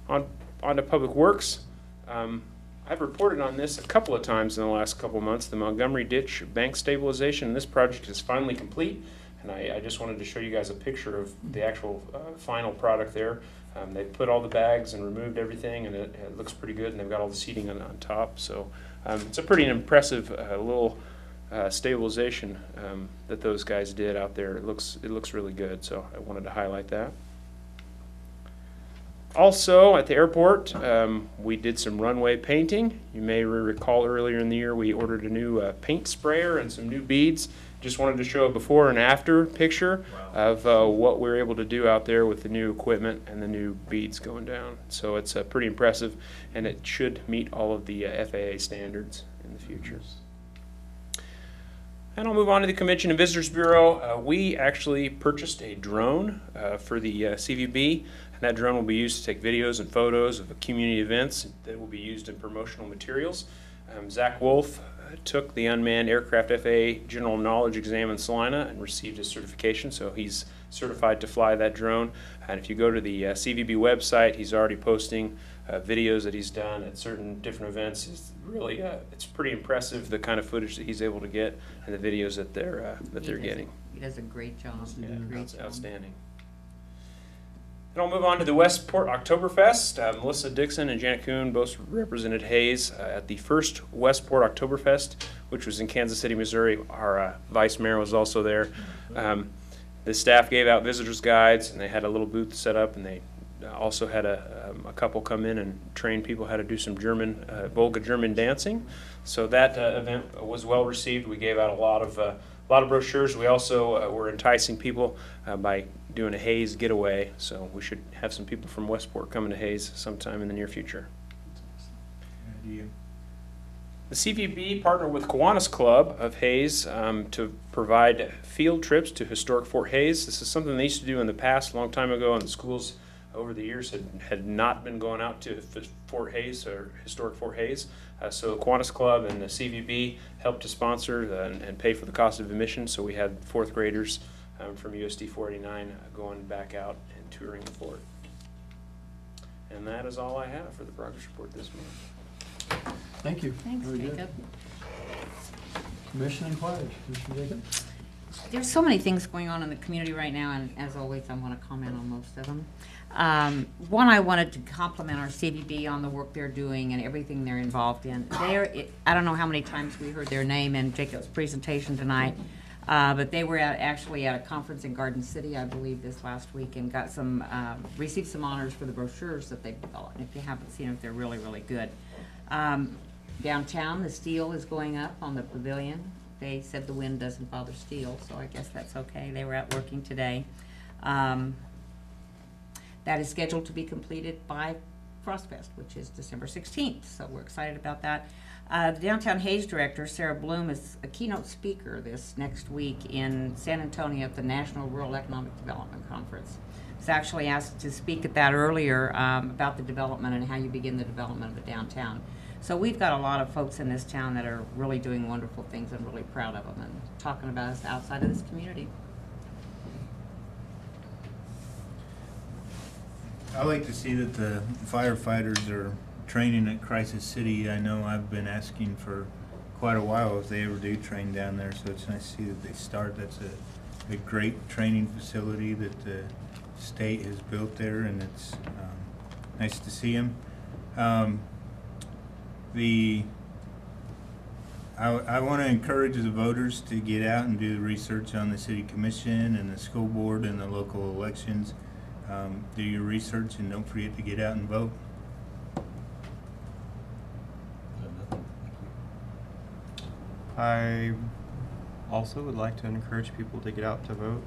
On to Public Works. I've reported on this a couple of times in the last couple of months, the Montgomery Ditch bank stabilization. This project is finally complete, and I just wanted to show you guys a picture of the actual final product there. They put all the bags and removed everything, and it looks pretty good, and they've got all the seating on top. So it's a pretty impressive little stabilization that those guys did out there. It looks really good, so I wanted to highlight that. Also, at the airport, we did some runway painting. You may recall earlier in the year we ordered a new paint sprayer and some new beads. Just wanted to show a before and after picture of what we were able to do out there with the new equipment and the new beads going down. So it's pretty impressive, and it should meet all of the FAA standards in the future. And I'll move on to the Convention and Visitors Bureau. We actually purchased a drone for the CVB. And that drone will be used to take videos and photos of community events that will be used in promotional materials. Zach Wolf took the unmanned aircraft FAA general knowledge exam in Salina and received his certification, so he's certified to fly that drone. And if you go to the CVB website, he's already posting videos that he's done at certain different events. It's really, it's pretty impressive the kind of footage that he's able to get and the videos that they're getting. He does a great job. Yeah, outstanding. And I'll move on to the Westport Oktoberfest. Melissa Dixon and Janet Kuhn both represented Hayes at the first Westport Oktoberfest, which was in Kansas City, Missouri. Our vice mayor was also there. The staff gave out visitors guides, and they had a little booth set up, and they also had a couple come in and train people how to do some German, Volga German dancing. So that event was well received. We gave out a lot of brochures. We also were enticing people by doing a Hayes getaway, so we should have some people from Westport coming to Hayes sometime in the near future. The CVB partnered with Kiwanis Club of Hayes to provide field trips to historic Fort Hays. This is something they used to do in the past, a long time ago, and the schools over the years had not been going out to Fort Hays or historic Fort Hays. So Kiwanis Club and the CVB helped to sponsor and pay for the cost of admission, so we had fourth graders from USD 489 going back out and touring the fort. And that is all I have for the progress report this month. Thank you. Thanks, Very good. Jacob. Commission inquiries. Commissioner Jacob? there's so many things going on in the community right now, and as always, I want to comment on most of them. One, I wanted to compliment our CVB on the work they're doing and everything they're involved in. I don't know how many times we heard their name in Jacob's presentation tonight, but they were actually at a conference in Garden City, I believe, this last week, and got some, received some honors for the brochures that they've developed. And if you haven't seen them, they're really, really good. Downtown, the steel is going up on the pavilion. They said the wind doesn't bother steel, so I guess that's okay. They were out working today. That is scheduled to be completed by FrostFest, which is December 16th, so we're excited about that. The Downtown Hayes Director, Sarah Bloom, is a keynote speaker this next week in San Antonio at the National Rural Economic Development Conference. I was actually asked to speak at that earlier about the development and how you begin the development of a downtown. So we've got a lot of folks in this town that are really doing wonderful things. I'm really proud of them and talking about us outside of this community. I like to see that the firefighters are training at Crisis City. I know I've been asking for quite a while if they ever do train down there, so it's nice to see that they start. That's a great training facility that the state has built there, and it's nice to see them. I want to encourage the voters to get out and do the research on the city commission and the school board and the local elections. Do your research and don't forget to get out and vote. I also would like to encourage people to get out to vote.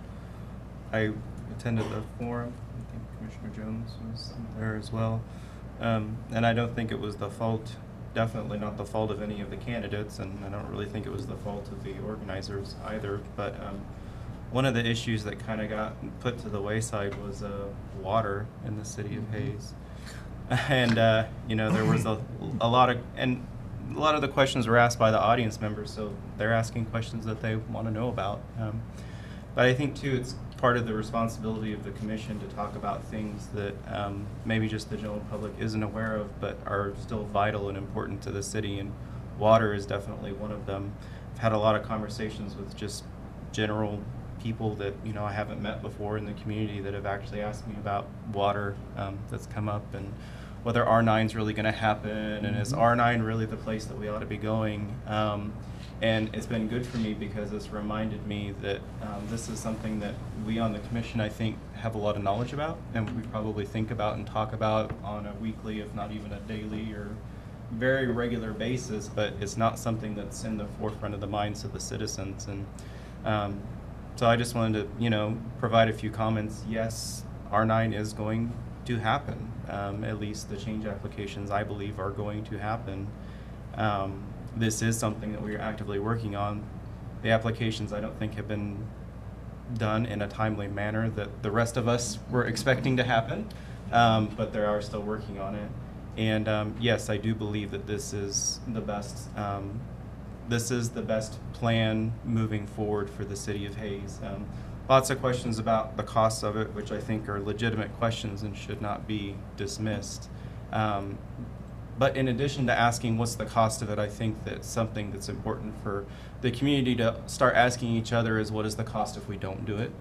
I attended the forum. I think Commissioner Jones was there as well. And I don't think it was the fault, definitely not the fault of any of the candidates, and I don't really think it was the fault of the organizers either. But one of the issues that kind of got put to the wayside was water in the city of Hayes. And, you know, there was a lot of the questions were asked by the audience members, so they're asking questions that they want to know about. But I think, too, it's part of the responsibility of the commission to talk about things that maybe just the general public isn't aware of, but are still vital and important to the city, and water is definitely one of them. I've had a lot of conversations with just general people that, you know, I haven't met before in the community that have actually asked me about water that's come up, and whether R9 is really going to happen, and is R9 really the place that we ought to be going. And it's been good for me because it's reminded me that this is something that we on the commission, I think, have a lot of knowledge about, and we probably think about and talk about on a weekly, if not even a daily or very regular basis, but it's not something that's in the forefront of the minds of the citizens. And so I just wanted to, you know, provide a few comments. Yes, R9 is going to happen. At least the change applications, I believe, are going to happen. This is something that we are actively working on. The applications, I don't think, have been done in a timely manner that the rest of us were expecting to happen, but they are still working on it. And yes, I do believe that this is the best. This is the best plan moving forward for the city of Hayes. Lots of questions about the costs of it, which I think are legitimate questions and should not be dismissed. But in addition to asking what's the cost of it, I think that something that's important for the community to start asking each other is what is the cost if we don't do it?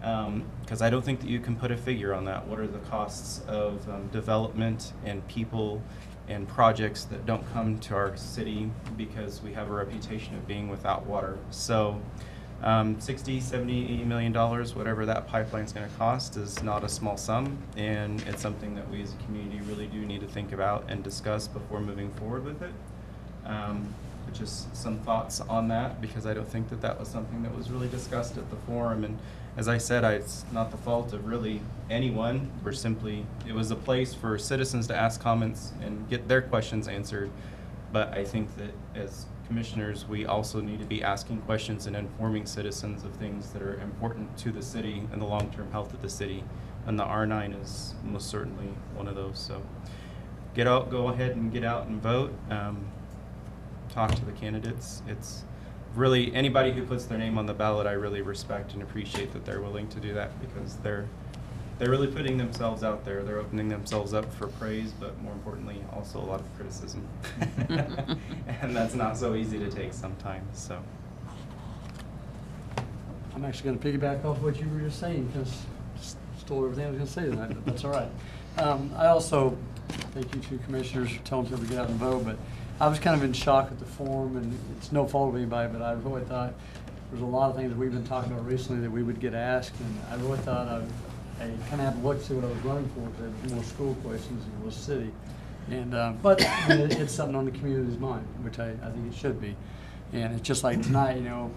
Because I don't think that you can put a figure on that. What are the costs of development and people and projects that don't come to our city because we have a reputation of being without water? So 60, 70, $80 million, whatever that pipeline is going to cost, is not a small sum, and it's something that we as a community really do need to think about and discuss before moving forward with it. Just some thoughts on that, because I don't think that that was something that was really discussed at the forum. And as I said, it's not the fault of really anyone. It was a place for citizens to ask comments and get their questions answered. But I think that as commissioners, we also need to be asking questions and informing citizens of things that are important to the city and the long-term health of the city. And the R9 is most certainly one of those. So go ahead and get out and vote. Talk to the candidates. It's really anybody who puts their name on the ballot, I really respect and appreciate that they're willing to do that, because they're really putting themselves out there. They're opening themselves up for praise, but more importantly, also a lot of criticism. And that's not so easy to take sometimes. So I'm actually gonna piggyback off what you were just saying, because stole everything I was gonna say tonight, but that's all right. I also, thank you two commissioners for telling people to get out and vote, but I was kind of in shock at the form, and it's no fault of anybody, but I really thought there's a lot of things that we've been talking about recently that we would get asked, and I really thought I kind of had to look to see what I was running for, because there was more school questions than it was city. And, but I mean, it's something on the community's mind, which I think it should be. And it's just like tonight, you know,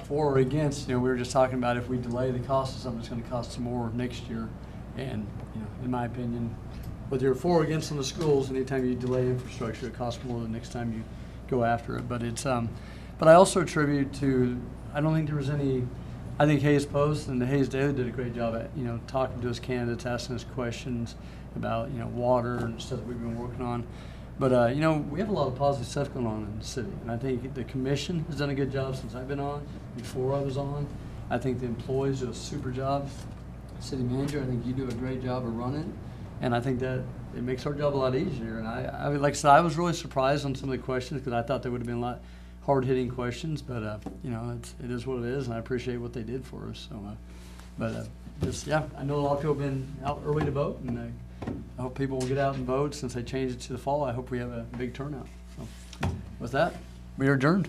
for or against, you know, we were just talking about if we delay the cost of something, it's gonna cost some more next year. And, you know, in my opinion, whether you're for or against on the schools, anytime you delay infrastructure, it costs more the next time you go after it. But it's, but I also attribute to, I don't think there was any, I think Hayes Post and the Hayes Daily did a great job at, you know, talking to us candidates, asking us questions about, you know, water and stuff that we've been working on. But, you know, we have a lot of positive stuff going on in the city. And I think the commission has done a good job since I've been on, before I was on. I think the employees do a super job. City manager, I think you do a great job of running. And I think that it makes our job a lot easier. And I like I said, I was really surprised on some of the questions, because I thought there would have been a lot hard-hitting questions. But, you know, it is what it is, and I appreciate what they did for us. So, just, yeah, I know a lot of people have been out early to vote, and I hope people will get out and vote. Since they changed it to the fall, I hope we have a big turnout. So, with that, we are adjourned.